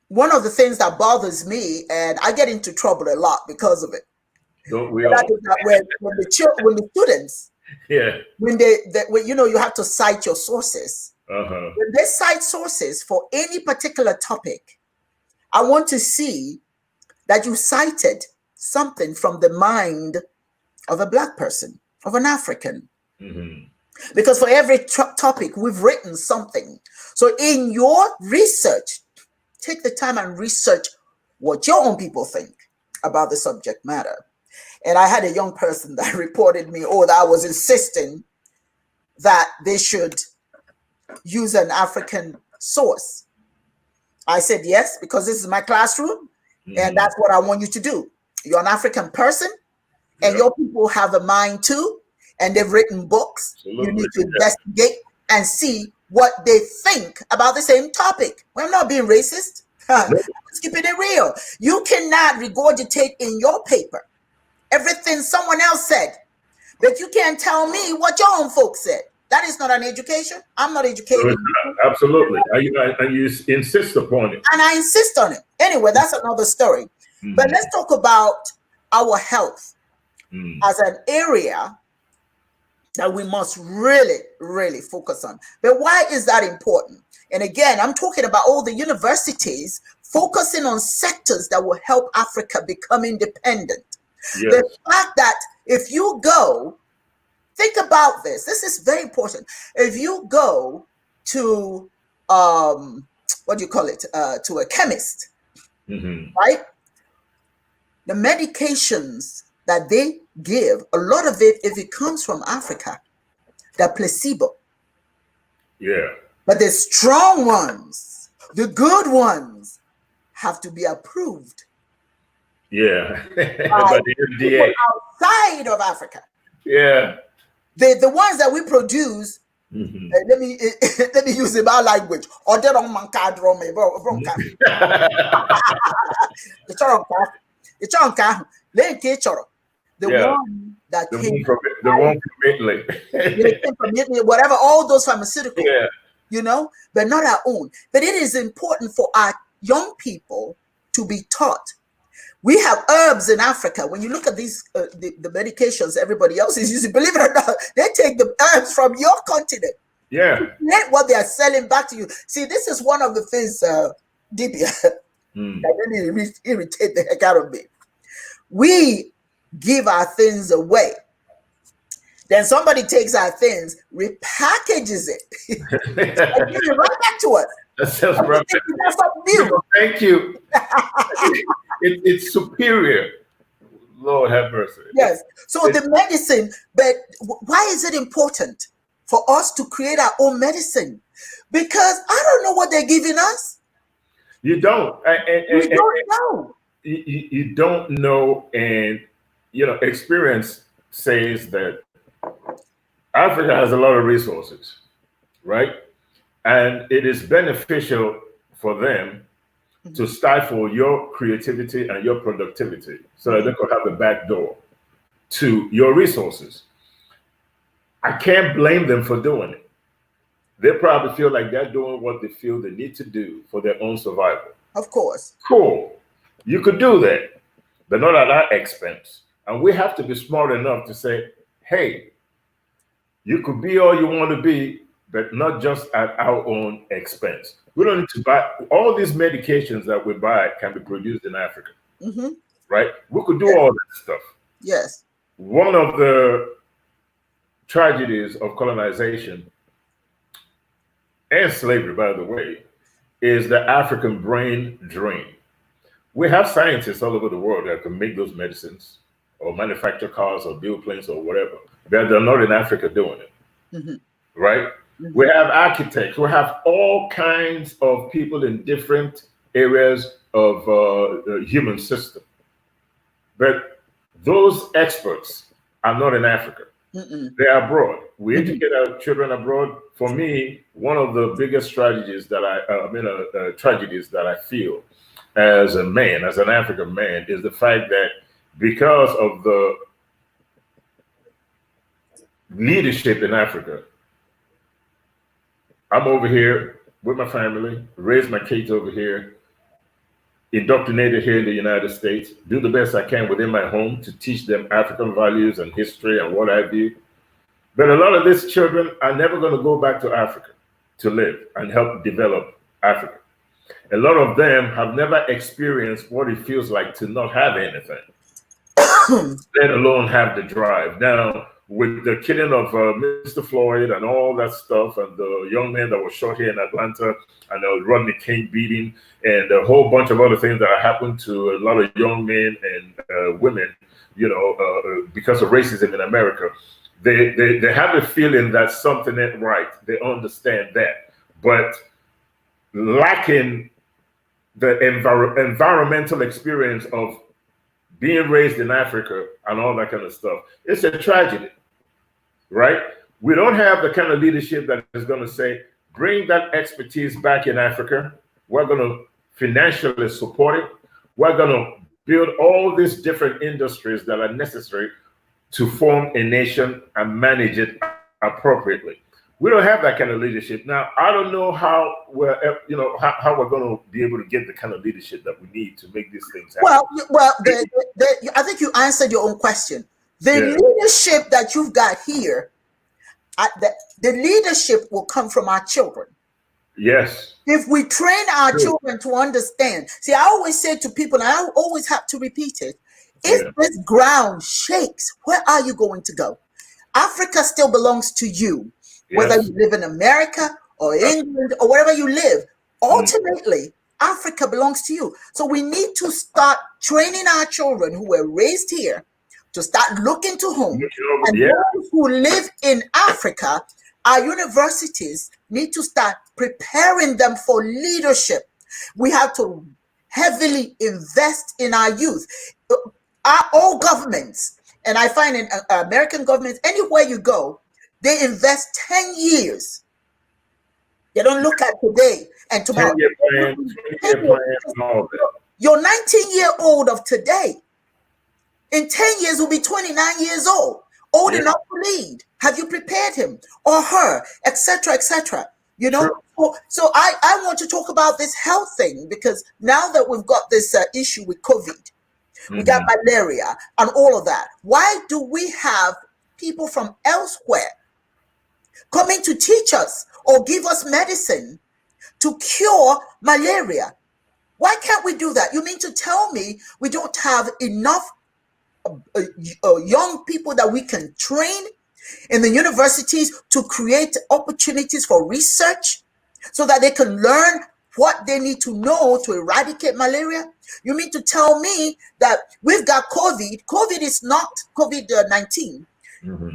one of the things that bothers me, and I get into trouble a lot because of it. Don't we all? When the students, yeah, when you have to cite your sources. Uh-huh. When they cite sources for any particular topic, I want to see that you cited something from the mind of a Black person, of an African. Mm-hmm. Because for every topic, we've written something. So in your research, take the time and research what your own people think about the subject matter. And I had a young person that reported me, that I was insisting that they should use an African source. I said, yes, because this is my classroom, and that's what I want you to do. You're an African person, and your people have a mind too, and they've written books. Absolutely. You need to investigate and see what they think about the same topic. Well, I'm not being racist. I'm just keeping it real. You cannot regurgitate in your paper everything someone else said, but you can't tell me what your own folks said. That is not an education. I'm not educated. Absolutely. And you insist upon it. And I insist on it. Anyway, that's another story. Mm-hmm. But let's talk about our health as an area that we must really, really focus on. But why is that important? And again, I'm talking about all the universities focusing on sectors that will help Africa become independent. Yes. The fact that if you go, think about this. This is very important. If you go to, to a chemist, right? The medications that they give, a lot of it, if it comes from Africa, they're placebo. Yeah. But the strong ones, the good ones, have to be approved. Yeah. By the FDA. Outside of Africa. Yeah. The ones that we produce, let me use the language. Or they don't the one that came from Italy, whatever, all those pharmaceuticals, but not our own. But it is important for our young people to be taught. We have herbs in Africa. When you look at these, the medications everybody else is using, believe it or not, they take the herbs from your continent. Yeah. What they are selling back to you. See, this is one of the things, Dibia, that really irritate the heck out of me. We give our things away. Then somebody takes our things, repackages it, and gives it right back to us. That sounds right. That's something new. Thank you. It's superior. Lord have mercy. Yes. So the medicine, but why is it important for us to create our own medicine? Because I don't know what they're giving us. You don't. We don't know. You don't know, and experience says that Africa has a lot of resources, right? And it is beneficial for them to stifle your creativity and your productivity so that they could have a back door to your resources. I can't blame them for doing it. they probably feel like they're doing what they feel they need to do for their own survival. Of course. Cool. You could do that, but not at our expense. And we have to be smart enough to say, hey, you could be all you want to be, but not just at our own expense. We don't need to buy all these medications that we buy can be produced in Africa, right? We could do all that stuff. Yes. One of the tragedies of colonization and slavery, by the way, is the African brain drain. We have scientists all over the world that can make those medicines or manufacture cars or build planes or whatever, but they're not in Africa doing it, right? We have architects, we have all kinds of people in different areas of the human system, but those experts are not in Africa. They are abroad. We educate our children abroad. For me, one of the biggest strategies that tragedies that I feel as a man, as an African man, is the fact that because of the leadership in Africa, I'm over here with my family, raise my kids over here, indoctrinated here in the United States, do the best I can within my home to teach them African values and history and what have you. But a lot of these children are never going to go back to Africa to live and help develop Africa. A lot of them have never experienced what it feels like to not have anything, let alone have the drive. Now, with the killing of Mr. Floyd and all that stuff, and the young man that was shot here in Atlanta, and the Rodney King beating, and a whole bunch of other things that happened to a lot of young men and women, you know, because of racism in America, they have a feeling that something ain't right. They understand that, but lacking the environmental experience of being raised in Africa and all that kind of stuff, it's a tragedy, right? We don't have the kind of leadership that is going to say, bring that expertise back in Africa. We're going to financially support it. We're going to build all these different industries that are necessary to form a nation and manage it appropriately. We don't have that kind of leadership. Now, I don't know how we're, how we're going to be able to get the kind of leadership that we need to make these things happen. Well, I think you answered your own question. The leadership that you've got here, the leadership will come from our children. Yes. If we train our children to understand. See, I always say to people, and I always have to repeat it, if this ground shakes, where are you going to go? Africa still belongs to you. Whether you live in America or England or wherever you live, ultimately, Africa belongs to you. So we need to start training our children who were raised here to start looking to home. And those who live in Africa, our universities need to start preparing them for leadership. We have to heavily invest in our youth. All governments, and I find in American governments, anywhere you go, they invest 10 years. They don't look at today and tomorrow. 10-year plan, your 19-year-old of today, in 10 years will be 29 years old enough to lead. Have you prepared him or her, etc., etc.? You know, so I want to talk about this health thing, because now that we've got this issue with COVID, we got malaria and all of that. Why do we have people from elsewhere coming to teach us or give us medicine to cure malaria? Why can't we do that? You mean to tell me we don't have enough young people that we can train in the universities to create opportunities for research so that they can learn what they need to know to eradicate malaria? You mean to tell me that we've got COVID? COVID is not COVID-19.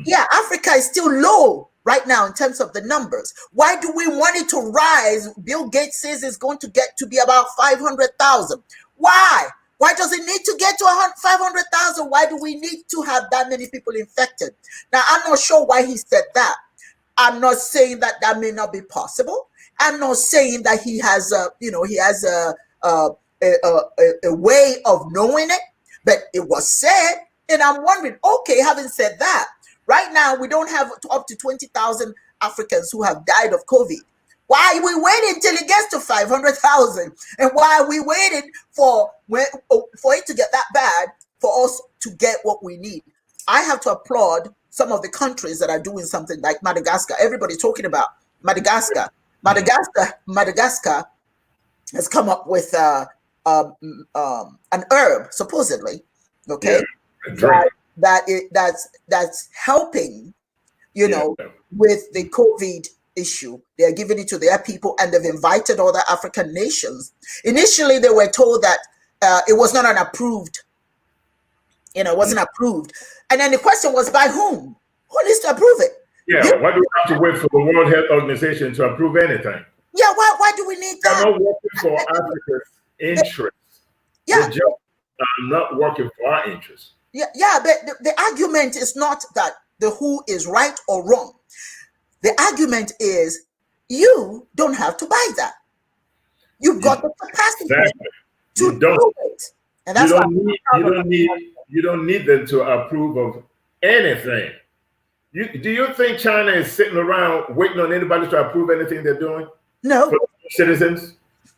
Yeah, Africa is still low right now in terms of the numbers. Why do we want it to rise? Bill Gates says it's going to get to be about 500,000. Why? Why does it need to get to 500,000? Why do we need to have that many people infected? Now, I'm not sure why he said that. I'm not saying that that may not be possible. I'm not saying that he has a way of knowing it, but it was said. And I'm wondering, okay, having said that, right now we don't have up to 20,000 Africans who have died of COVID. Why are we waiting till it gets to 500,000? And why are we waiting for it to get that bad for us to get what we need? I have to applaud some of the countries that are doing something like Madagascar. Everybody's talking about Madagascar. Madagascar has come up with an herb, supposedly, okay, that's helping, with the COVID issue. They are giving it to their people, and they've invited other African nations. Initially, they were told that it was not an approved, it wasn't approved. And then the question was, by whom? Who needs to approve it? Yeah, why do we have to wait for the World Health Organization to approve anything? Yeah, why do we need that? They're not working for Africa's interests. Yeah. They're just not working for our interests. Yeah, but the argument is not that the WHO is right or wrong. The argument is you don't have to buy that. You've got the capacity to do it. And that's you don't need them to approve of anything. Do you think China is sitting around waiting on anybody to approve anything they're doing? No. For citizens?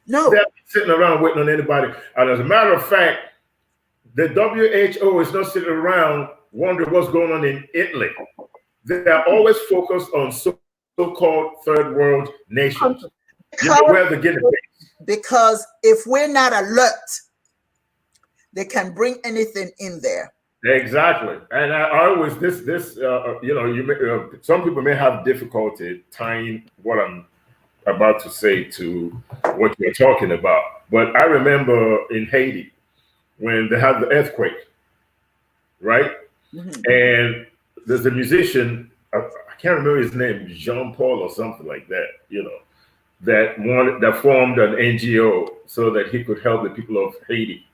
No. They're not sitting around waiting on anybody. And as a matter of fact, the WHO is not sitting around wondering what's going on in Italy. They're always focused on so-called third world nations. Where they're getting because if we're not alert, they can bring anything in there. Exactly. And I always some people may have difficulty tying what I'm about to say to what you're talking about. But I remember in Haiti when they had the earthquake, right? Mm-hmm. And there's a musician, I can't remember his name, Jean-Paul or something like that, that formed an NGO so that he could help the people of Haiti,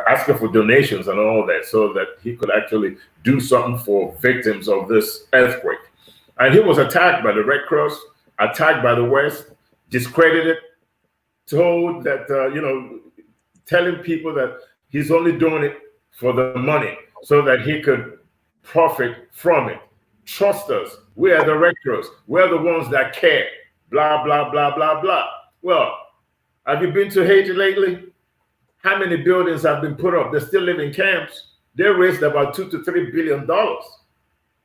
asking for donations and all that, so that he could actually do something for victims of this earthquake. And he was attacked by the Red Cross, attacked by the West, discredited, told that, telling people that he's only doing it for the money so that he could profit from it. Trust us. We are the Red Cross. We're the ones that care. Blah, blah, blah, blah, blah. Well, have you been to Haiti lately? How many buildings have been put up? They still live in camps. They raised about $2 to $3 billion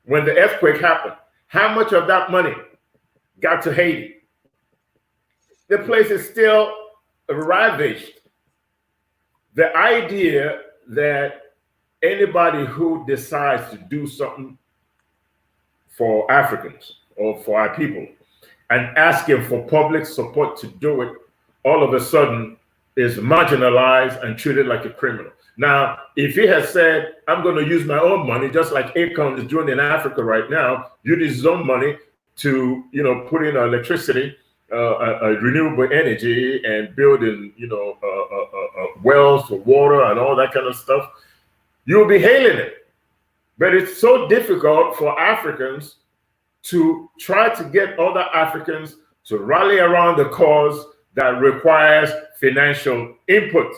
when the earthquake happened. How much of that money got to Haiti? The place is still ravaged. The idea that anybody who decides to do something for Africans or for our people and asking for public support to do it, all of a sudden is marginalized and treated like a criminal. Now, if he has said, I'm going to use my own money, just like Akon is doing in Africa right now, use his own money to, put in electricity, renewable energy, and building, wells for water and all that kind of stuff, you'll be hailing it. But it's so difficult for Africans to try to get other Africans to rally around the cause that requires financial input.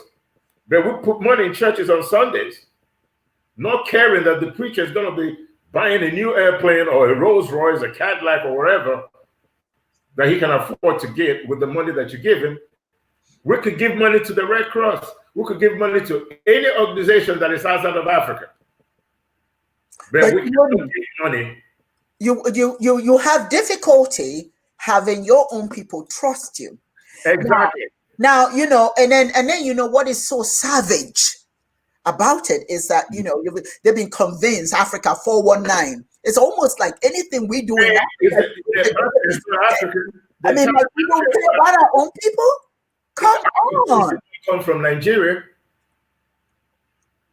But we put money in churches on Sundays, not caring that the preacher is going to be buying a new airplane or a Rolls Royce, a Cadillac, or whatever that he can afford to get with the money that you give him. We could give money to the Red Cross. We could give money to any organization that is outside of Africa. But we cannot give money. You have difficulty having your own people trust you. Exactly. Now, and then what is so savage about it is that, they've been convinced Africa 419. It's almost like anything we do in Africa. I mean, like, we don't care about our own people? Come on. Come from Nigeria.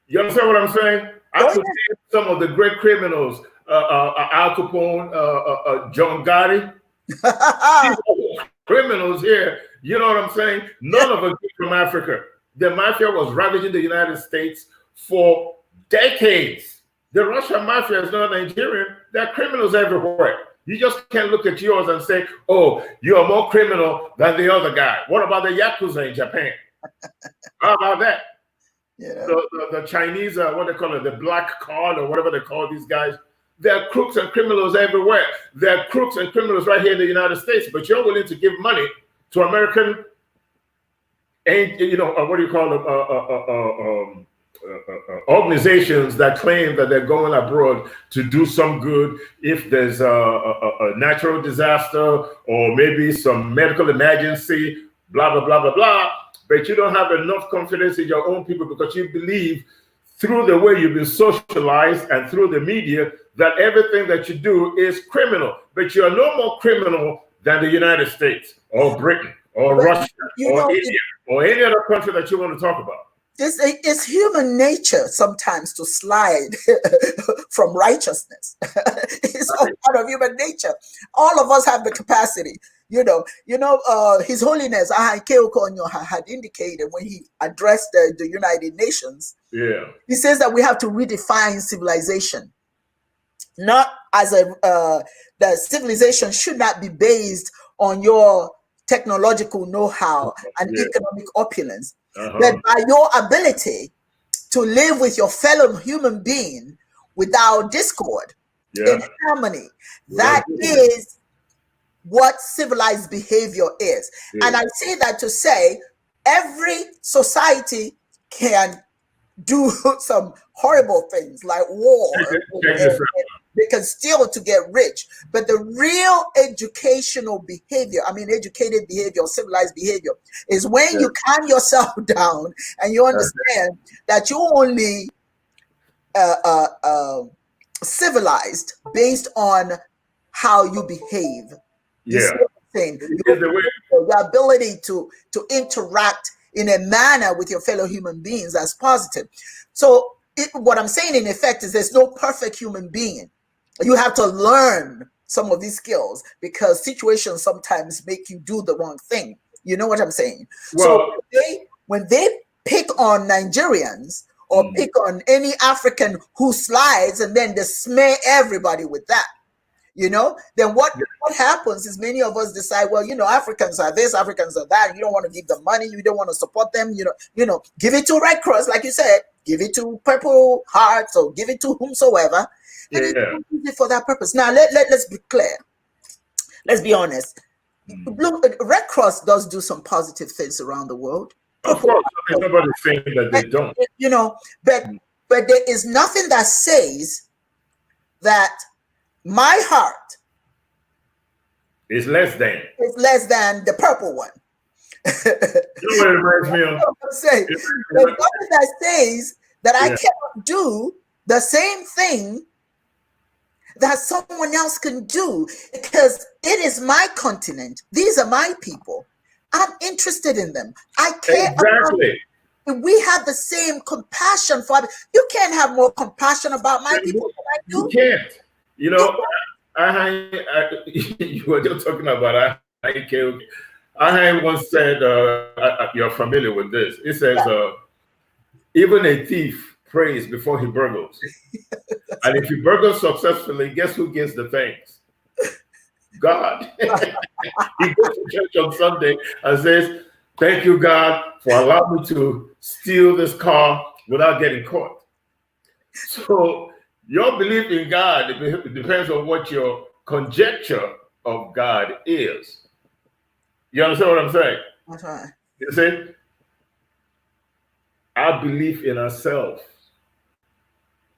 You understand what I'm saying? I could see some of the great criminals, Al Capone, John Gotti. Criminals here, you know what I'm saying? None of them came from Africa. The mafia was ravaging the United States for decades. The Russian mafia is not Nigerian. There are criminals everywhere. You just can't look at yours and say, oh, you're more criminal than the other guy. What about the Yakuza in Japan? How about that? Yeah. The Chinese, what they call it, the black card or whatever they call these guys, there are crooks and criminals everywhere. There are crooks and criminals right here in the United States, but you're willing to give money to American, and what do you call them? Organizations that claim that they're going abroad to do some good if there's a natural disaster or maybe some medical emergency, blah, blah, blah, blah, blah. But you don't have enough confidence in your own people because you believe through the way you've been socialized and through the media that everything that you do is criminal. But you're no more criminal than the United States or Britain or Russia or India or any other country that you want to talk about. It's human nature sometimes to slide from righteousness. It's all part of human nature. All of us have the capacity. His Holiness Ahai Keokonyo had indicated when he addressed the United Nations. Yeah, he says that we have to redefine civilization, not as the civilization should not be based on your technological know-how and economic opulence. But by your ability to live with your fellow human being without discord, in harmony, that is what civilized behavior is. And I say that to say every society can do some horrible things like war. They can steal to get rich. But the real educational behavior, educated behavior, civilized behavior, is when you calm yourself down and you understand that you're only civilized based on how you behave. The ability to interact in a manner with your fellow human beings as positive. So what I'm saying in effect is there's no perfect human being. You have to learn some of these skills because situations sometimes make you do the wrong thing. You know what I'm saying? Well, so when they pick on Nigerians or pick on any African who slides and then they smear everybody with that, then what happens is many of us decide, well, Africans are this, Africans are that. You don't want to give them money. You don't want to support them. Give it to Red Cross, like you said, give it to Purple Hearts or give it to whomsoever. And use it for that purpose. Now, let's be clear. Let's be honest. Look, Red Cross does do some positive things around the world. Of course, nobody's saying that they don't. But there is nothing that says that my heart is less than the purple one. You know what it reminds me of? I'm saying there's nothing that says that I cannot do the same thing that someone else can do because it is my continent. These are my people. I'm interested in them. I care about them. And we have the same compassion for them. You can't have more compassion about my people than I do. You can't. You were just talking about I once said, you're familiar with this. It says, even a thief prays before he burgles. And if he burgles successfully, guess who gets the thanks? God. He goes to church on Sunday and says, thank you, God, for allowing me to steal this car without getting caught. So your belief in God, it depends on what your conjecture of God is. You understand what I'm saying? That's right. You see, our belief in ourselves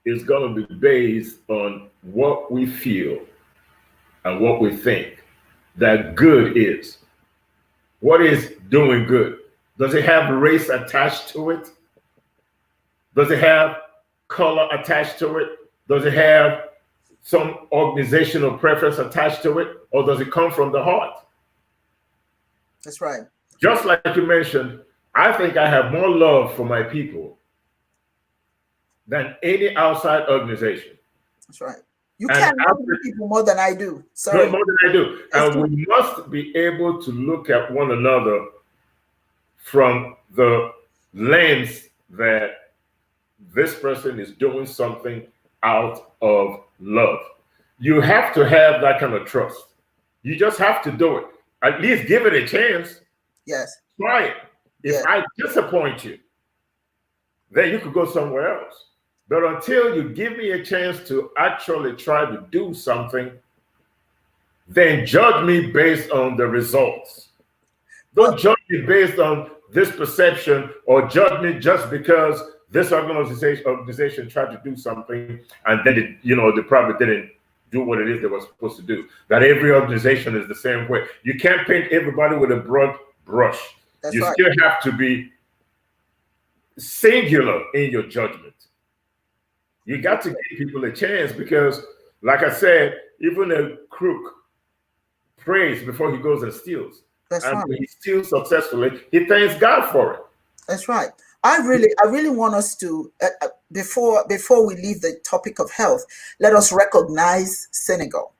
is going to be based on what we feel and what we think that good is. What is doing good? Does it have race attached to it? Does it have color attached to it? Does it have some organizational preference attached to it? Or does it come from the heart? That's right. Just like you mentioned, I think I have more love for my people than any outside organization. That's right. You can't love people more than I do. Sorry. No, more than I do. And we must be able to look at one another from the lens that this person is doing something out of love. You have to have that kind of trust. You just have to do it. At least give it a chance. Yes. Try it. If I disappoint you, then you could go somewhere else. But until you give me a chance to actually try to do something, then judge me based on the results. Don't judge me based on this perception, or judge me just because this organization tried to do something and then they probably didn't do what it is they were supposed to do. That every organization is the same way. You can't paint everybody with a broad brush. That's you right. still have to be singular in your judgment. You got to give people a chance, because, like I said, even a crook prays before he goes and steals. That's and right. when he steals successfully, he thanks God for it. That's right. I really want us to before we leave the topic of health, let us recognize Senegal.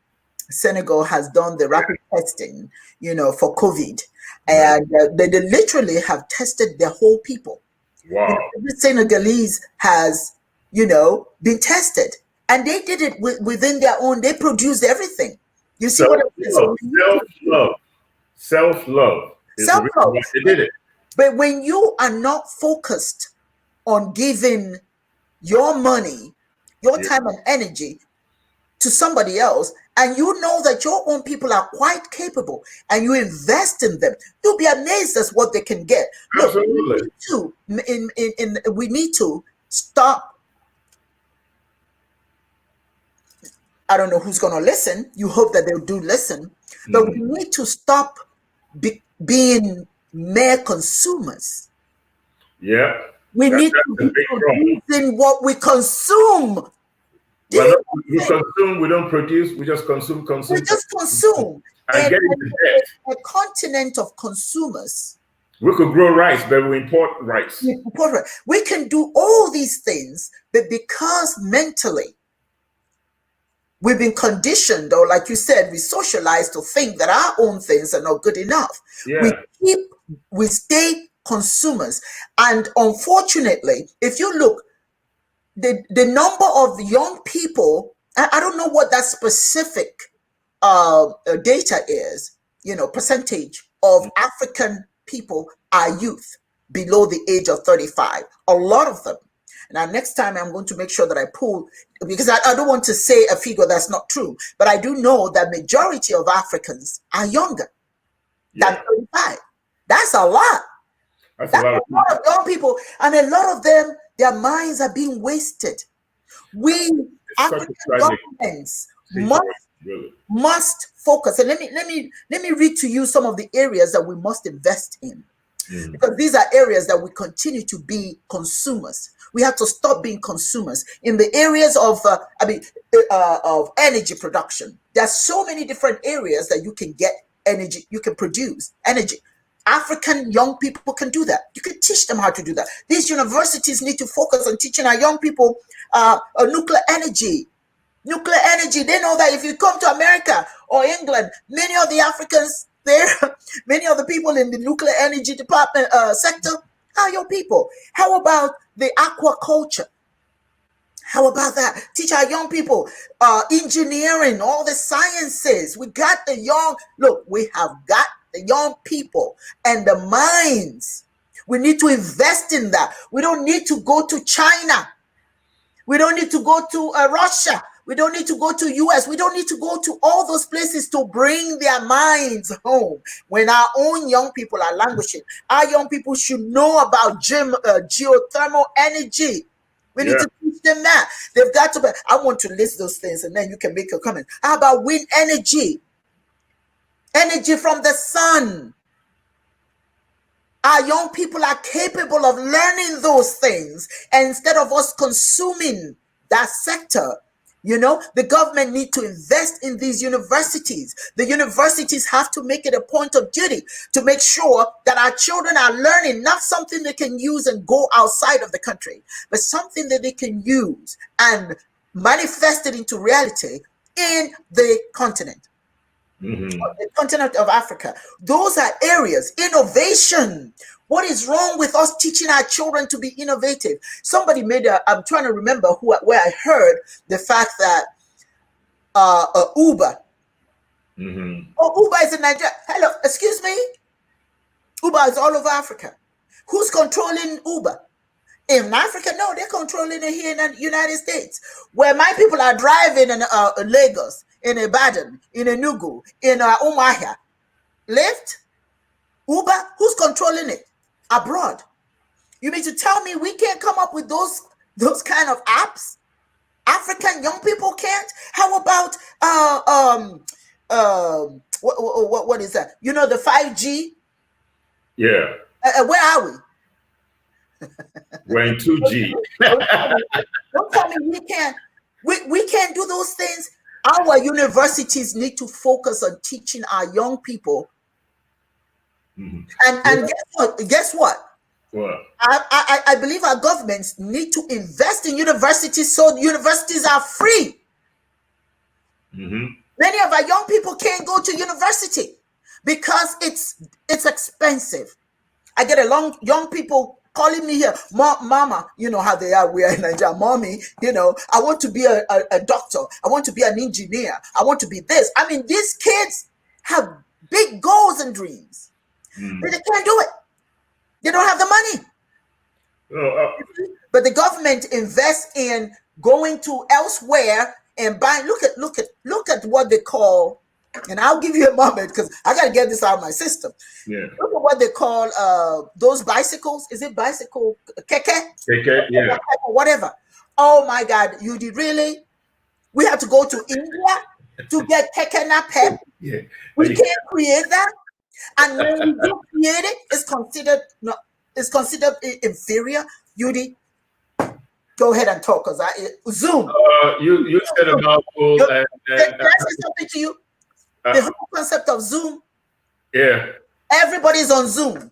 Senegal has done the rapid testing, for COVID, and they literally have tested their whole people. Wow. The Senegalese has, been tested, and they did it within their own. They produced everything. You see what I'm saying? Self-love is the reason why they did it. But when you are not focused on giving your money, your time and energy to somebody else, and you know that your own people are quite capable, and you invest in them, you'll be amazed at what they can get. Absolutely. Look, we need to stop. I don't know who's going to listen. You hope that they'll do listen, but we need to stop being mere consumers. Yeah. We need to be producing what we consume. We consume, we don't produce, we just consume. We just consume. And get into debt. A continent of consumers. We could grow rice, but we import rice. We can do all these things, but because mentally we've been conditioned, or like you said, we socialized to think that our own things are not good enough. Yeah. We stay consumers. And unfortunately, if you look, the number of young people, I don't know what that specific data is, percentage of African people are youth below the age of 35. A lot of them. Now, next time I'm going to make sure that I pull, because I don't want to say a figure that's not true, but I do know that majority of Africans are younger than 35. That's a lot. That's a lot of young people, and a lot of them, their minds are being wasted. We African governments must focus. And let me read to you some of the areas that we must invest in, because these are areas that we continue to be consumers. We have to stop being consumers in the areas of energy production. There are so many different areas that you can get energy, you can produce energy. African young people can do that. You can teach them how to do that. These universities need to focus on teaching our young people nuclear energy. Nuclear energy. They know that if you come to America or England, many of the Africans there, many of the people in the nuclear energy department sector are your people. How about the aquaculture? How about that? Teach our young people engineering, all the sciences. We got the young. Look, we have got the young people and the minds. We need to invest in that. We don't need to go to China. We don't need to go to Russia. We don't need to go to US. We don't need to go to all those places to bring their minds home. When our own young people are languishing, our young people should know about geothermal energy. We need to teach them that. They've got to be. I want to list those things, and then you can make a comment. How about wind energy? Energy from the sun. Our young people are capable of learning those things. And instead of us consuming that sector, the government need to invest in these universities. The universities have to make it a point of duty to make sure that our children are learning, not something they can use and go outside of the country, but something that they can use and manifest it into reality in the continent. The continent of Africa. Those are areas. Innovation. What is wrong with us teaching our children to be innovative? Somebody made I'm trying to remember where I heard the fact that Uber. Uber is in Nigeria. Hello, excuse me. Uber is all over Africa. Who's controlling Uber? In Africa, no, they're controlling it here in the United States, where my people are driving in Lagos, in Ibadan, in Enugu, in Umuahia. Lyft, Uber, who's controlling it? Abroad. You mean to tell me we can't come up with those kind of apps? African young people can't? How about what is that? You know, the 5G? Yeah. Where are we? We're in 2G. Don't tell me we can't do those things. Our universities need to focus on teaching our young people. Mm-hmm. And guess what? What? I believe our governments need to invest in universities so universities are free. Mm-hmm. Many of our young people can't go to university because it's expensive. I get young people calling me here, mama, you know how they are, we are in Nigeria, mommy, you know, I want to be a doctor, I want to be an engineer, I want to be this. I mean, these kids have big goals and dreams, but they can't do it. They don't have the money. But the government invests in going to elsewhere and buying. Look at what they call, and I'll give you a moment because I got to get this out of my system. Yeah. Look at what they call those bicycles. Is it bicycle keke? Keke, yeah. Whatever. Oh my God, you did really? We have to go to India to get keke napep. Yeah. We can't create that. And when we do create it, it's considered inferior. Yudi, go ahead and talk, because Zoom. You said a mouthful. Can I say something to you? The whole concept of Zoom. Yeah. Everybody's on Zoom.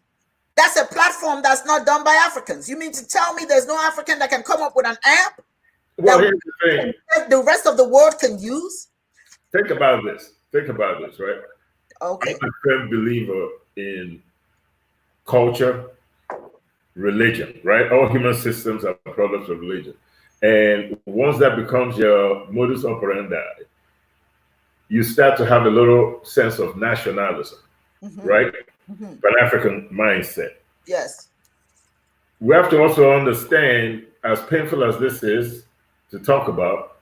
That's a platform that's not done by Africans. You mean to tell me there's no African that can come up with an app well, here's the thing. The rest of the world can use? Think about this, right? Okay. I'm a firm believer in culture, religion, right? All human systems are products of religion. And once that becomes your modus operandi, you start to have a little sense of nationalism, right? Pan-African mindset. Yes. We have to also understand, as painful as this is to talk about,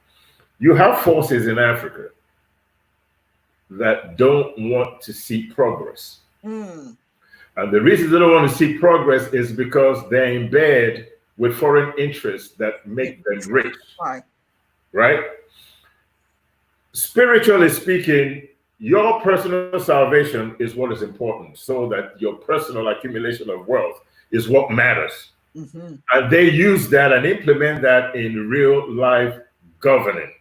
you have forces in Africa that don't want to see progress. And the reason they don't want to see progress is because they're in bed with foreign interests that make them rich. Right? Spiritually speaking, your personal salvation is what is important, so that your personal accumulation of wealth is what matters. And they use that and implement that in real life governing.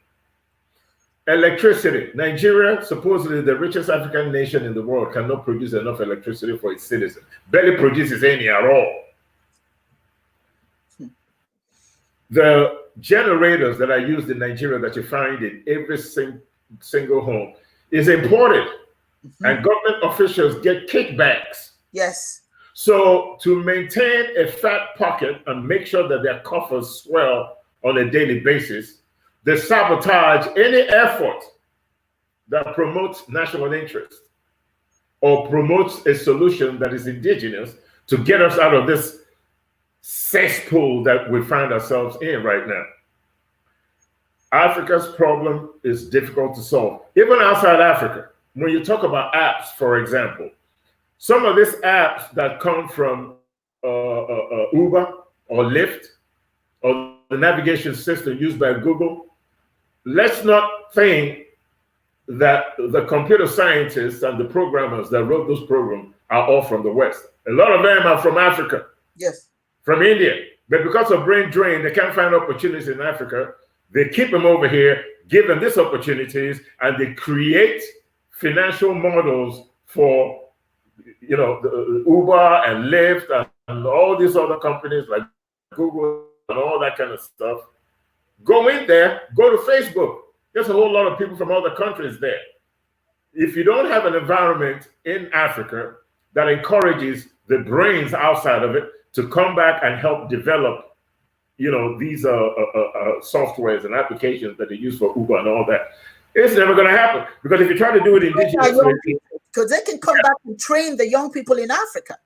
Electricity. Nigeria, supposedly the richest African nation in the world, cannot produce enough electricity for its citizens. Barely produces any at all. The generators that are used in Nigeria that you find in every single home is imported, and government officials get kickbacks. Yes. So to maintain a fat pocket and make sure that their coffers swell on a daily basis, they sabotage any effort that promotes national interest or promotes a solution that is indigenous to get us out of this cesspool that we find ourselves in right now. Africa's problem is difficult to solve. Even outside Africa, when you talk about apps, for example, some of these apps that come from Uber or Lyft or the navigation system used by Google, let's not think that the computer scientists and the programmers that wrote those programs are all from the West. A lot of them are from Africa. Yes. From India. But because of brain drain, they can't find opportunities in Africa. They keep them over here, give them these opportunities, and they create financial models for, you know, the Uber and Lyft and all these other companies like Google and all that kind of stuff. Go in there, go to Facebook. There's a whole lot of people from other countries there. If you don't have an environment in Africa that encourages the brains outside of it to come back and help develop, you know, these softwares and applications that they use for Uber and all that, it's never going to happen. Because if you try to do it indigenously, because they can come back and train the young people in Africa.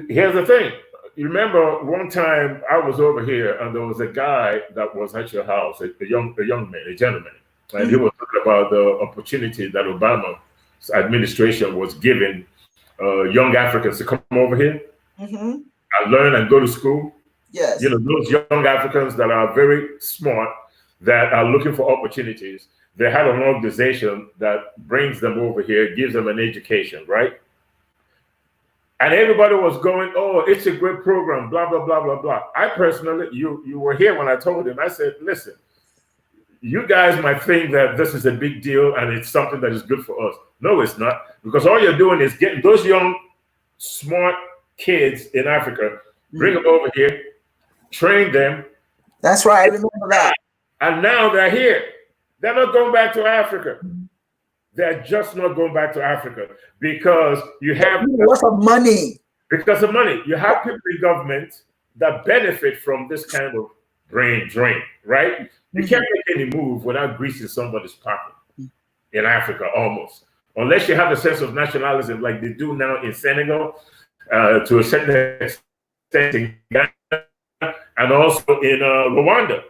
Here's the thing. you remember one time I was over here and there was a guy that was at your house, a young man, a gentleman, and he was talking about the opportunity that Obama's administration was giving young Africans to come over here and learn and go to school. Yes. You know, those young Africans that are very smart, that are looking for opportunities. They had an organization that brings them over here, gives them an education, right? And everybody was going, oh, it's a great program, blah, blah, blah, blah, blah. I personally, you were here when I told him, I said, listen, you guys might think that this is a big deal and it's something that is good for us. No, it's not. Because all you're doing is getting those young, smart kids in Africa, bring them over here, train them. That's right, I remember that. And now they're here. They're not going back to Africa. They're just not going back to Africa because you have lots of money. Because of money. You have people in government that benefit from this kind of brain drain, right? You can't make any move without greasing somebody's pocket in Africa, almost. Unless you have a sense of nationalism like they do now in Senegal, to a certain extent in Ghana, and also in Rwanda,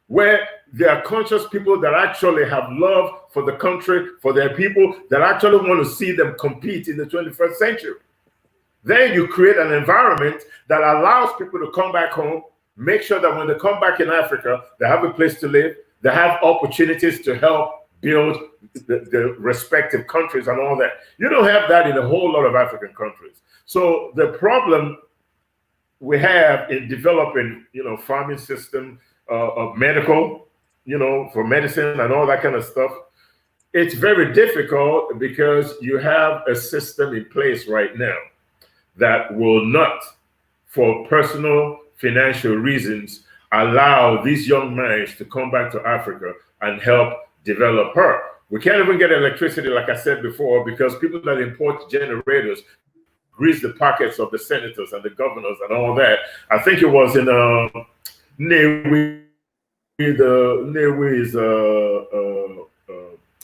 where there are conscious people that actually have love for the country, for their people, that actually want to see them compete in the 21st century. Then you create an environment that allows people to come back home, make sure that when they come back in Africa, they have a place to live, they have opportunities to help build the respective countries and all that. You don't have that in a whole lot of African countries. So the problem we have in developing, farming system, of medical, for medicine and all that kind of stuff, it's very difficult because you have a system in place right now that will not, for personal financial reasons, allow these young minds to come back to Africa and help develop her. We can't even get electricity, like I said before, because people that import generators grease the pockets of the senators and the governors and all that. I think it was in Nnewi is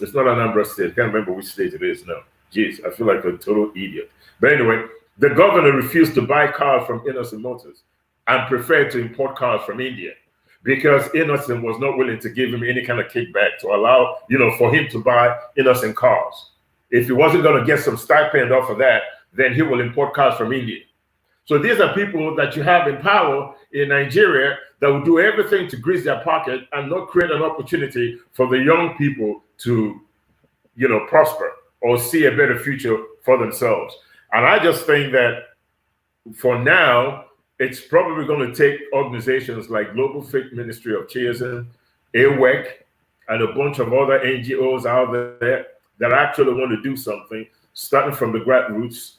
it's not Anambra State. I can't remember which state it is now. Jeez, I feel like a total idiot. But anyway, the governor refused to buy cars from Innocent Motors and preferred to import cars from India because Innocent was not willing to give him any kind of kickback to allow, for him to buy Innocent cars. If he wasn't going to get some stipend off of that, then he will import cars from India. So these are people that you have in power in Nigeria that will do everything to grease their pocket and not create an opportunity for the young people to, prosper or see a better future for themselves. And I just think that for now, it's probably going to take organizations like Global Faith Ministry of Chiism, AWEC, and a bunch of other NGOs out there that actually want to do something, starting from the grassroots.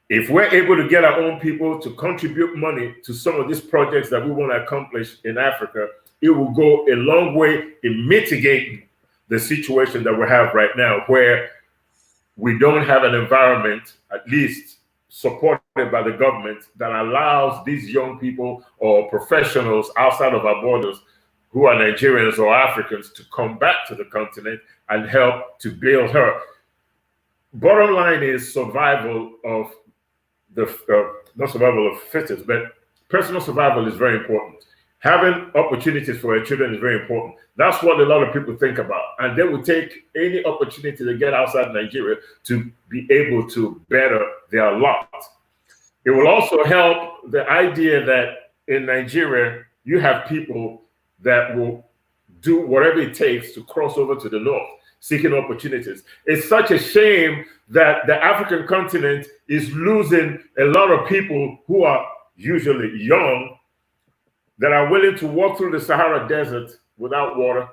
If we're able to get our own people to contribute money to some of these projects that we want to accomplish in Africa, it will go a long way in mitigating the situation that we have right now, where we don't have an environment, at least supported by the government, that allows these young people or professionals outside of our borders who are Nigerians or Africans to come back to the continent and help to build her. Bottom line is survival of not survival of fittest, but personal survival is very important. Having opportunities for our children is very important. That's what a lot of people think about. And they will take any opportunity to get outside Nigeria to be able to better their lot. It will also help the idea that in Nigeria, you have people that will do whatever it takes to cross over to the north, seeking opportunities. It's such a shame that the African continent is losing a lot of people who are usually young that are willing to walk through the Sahara Desert without water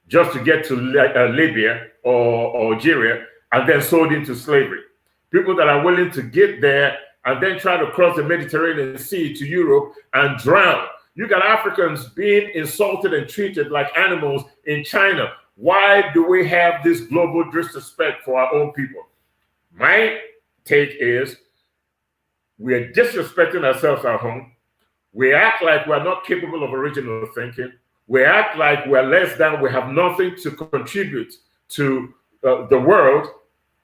just to get to Libya or Algeria and then sold into slavery. People that are willing to get there and then try to cross the Mediterranean Sea to Europe and drown. You got Africans being insulted and treated like animals in China. Why do we have this global disrespect for our own people? My take is we are disrespecting ourselves at home. We act like we're not capable of original thinking. We act like we're less than, we have nothing to contribute to the world.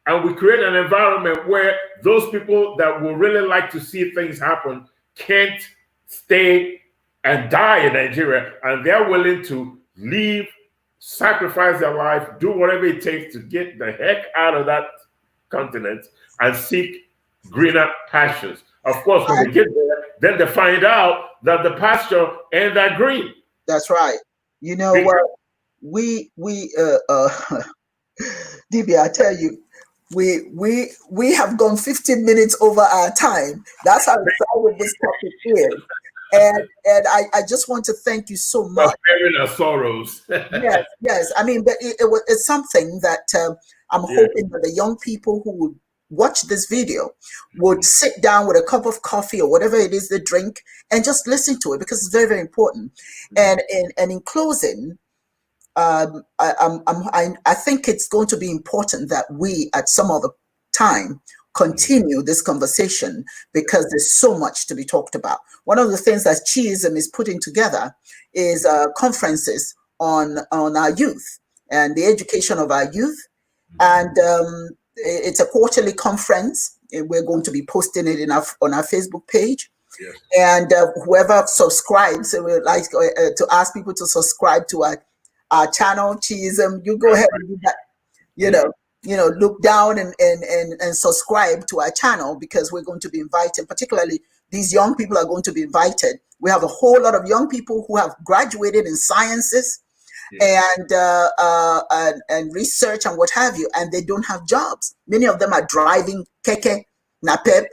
And we create an environment where those people that will really like to see things happen can't stay and die in Nigeria, and they're willing to leave, sacrifice their life, do whatever it takes to get the heck out of that continent and seek greener pastures. Of course, when they get there, then they find out that the pasture ain't that green. That's right. You know what? We DB, I tell you, we have gone 15 minutes over our time. That's how excited this topic is. And I just want to thank you so much. Bearing our sorrows. yes. I mean, but it's something that I'm hoping that the young people who would watch this video would sit down with a cup of coffee or whatever it is they drink and just listen to it, because it's very, very important. And in closing, I think it's going to be important that we, at some other time, continue this conversation, because there's so much to be talked about. One of the things that Chiism is putting together is conferences on our youth and the education of our youth. And it's a quarterly conference. We're going to be posting it on our Facebook page. Yes. And whoever subscribes, we would like to ask people to subscribe to our channel, Chiism. You go ahead and do that. Look down and subscribe to our channel, because we're going to be inviting, particularly these young people are going to be invited. We have a whole lot of young people who have graduated in sciences and research and what have you, and they don't have jobs. Many of them are driving keke, napep.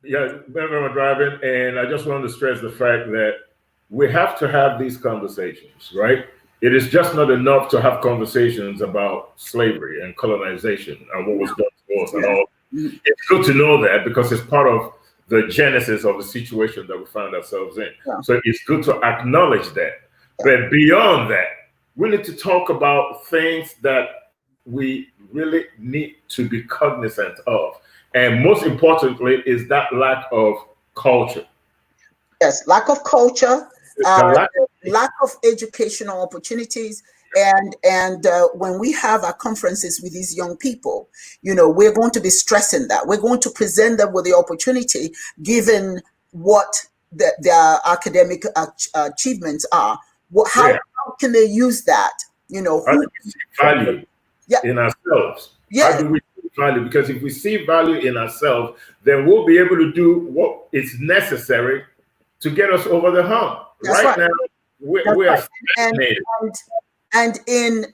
Yeah, many of them are driving, and I just want to stress the fact that we have to have these conversations, right? It is just not enough to have conversations about slavery and colonization and what was done to us and all. It's good to know that, because it's part of the genesis of the situation that we find ourselves in. Yeah. So it's good to acknowledge that. But beyond that, we need to talk about things that we really need to be cognizant of. And most importantly is that lack of culture. Yes, lack of culture, lack of educational opportunities. And when we have our conferences with these young people, we're going to be stressing that. We're going to present them with the opportunity, given what their academic achievements are. How can they use that? How do we see value in ourselves? How do we see value? Because if we see value in ourselves, then we'll be able to do what is necessary to get us over the hump. Right now, we are stagnated. And in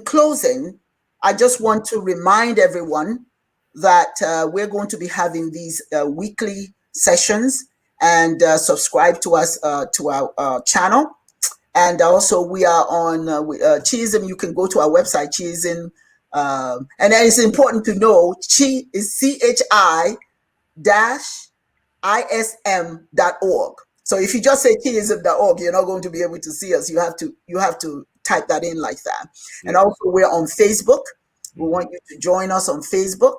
closing, I just want to remind everyone that we're going to be having these weekly sessions, and subscribe to us to our channel. And also we are on Chiism. You can go to our website, Chiism. And it's important to know Chi is CHI-ISM.org. So if you just say Chiism.org, you're not going to be able to see us. You have to type that in like that. And also we're on Facebook. We want you to join us on Facebook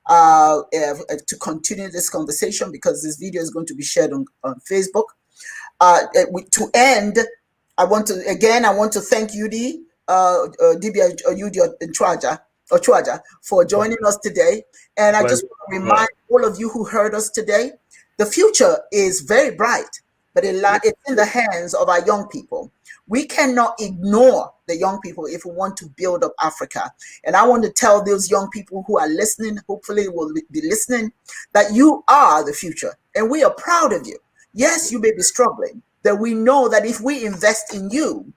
to continue this conversation, because this video is going to be shared on Facebook. To end, I want to thank UD, DB Ochuaja, for joining us today. And I just want to remind all of you who heard us today, the future is very bright, but it's in the hands of our young people. We cannot ignore the young people if we want to build up Africa. And I want to tell those young people who are listening, hopefully will be listening, that you are the future, and we are proud of you. Yes, you may be struggling, that we know that if we invest in you,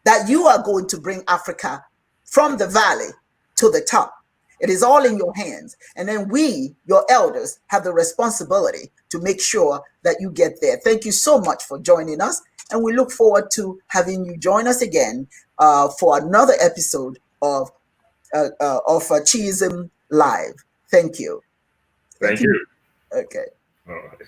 that you are going to bring Africa from the valley to the top. It is all in your hands. And then we, your elders, have the responsibility to make sure that you get there. Thank you so much for joining us. And we look forward to having you join us again for another episode of Chiism Live. Thank you. Thank you. Okay. All right.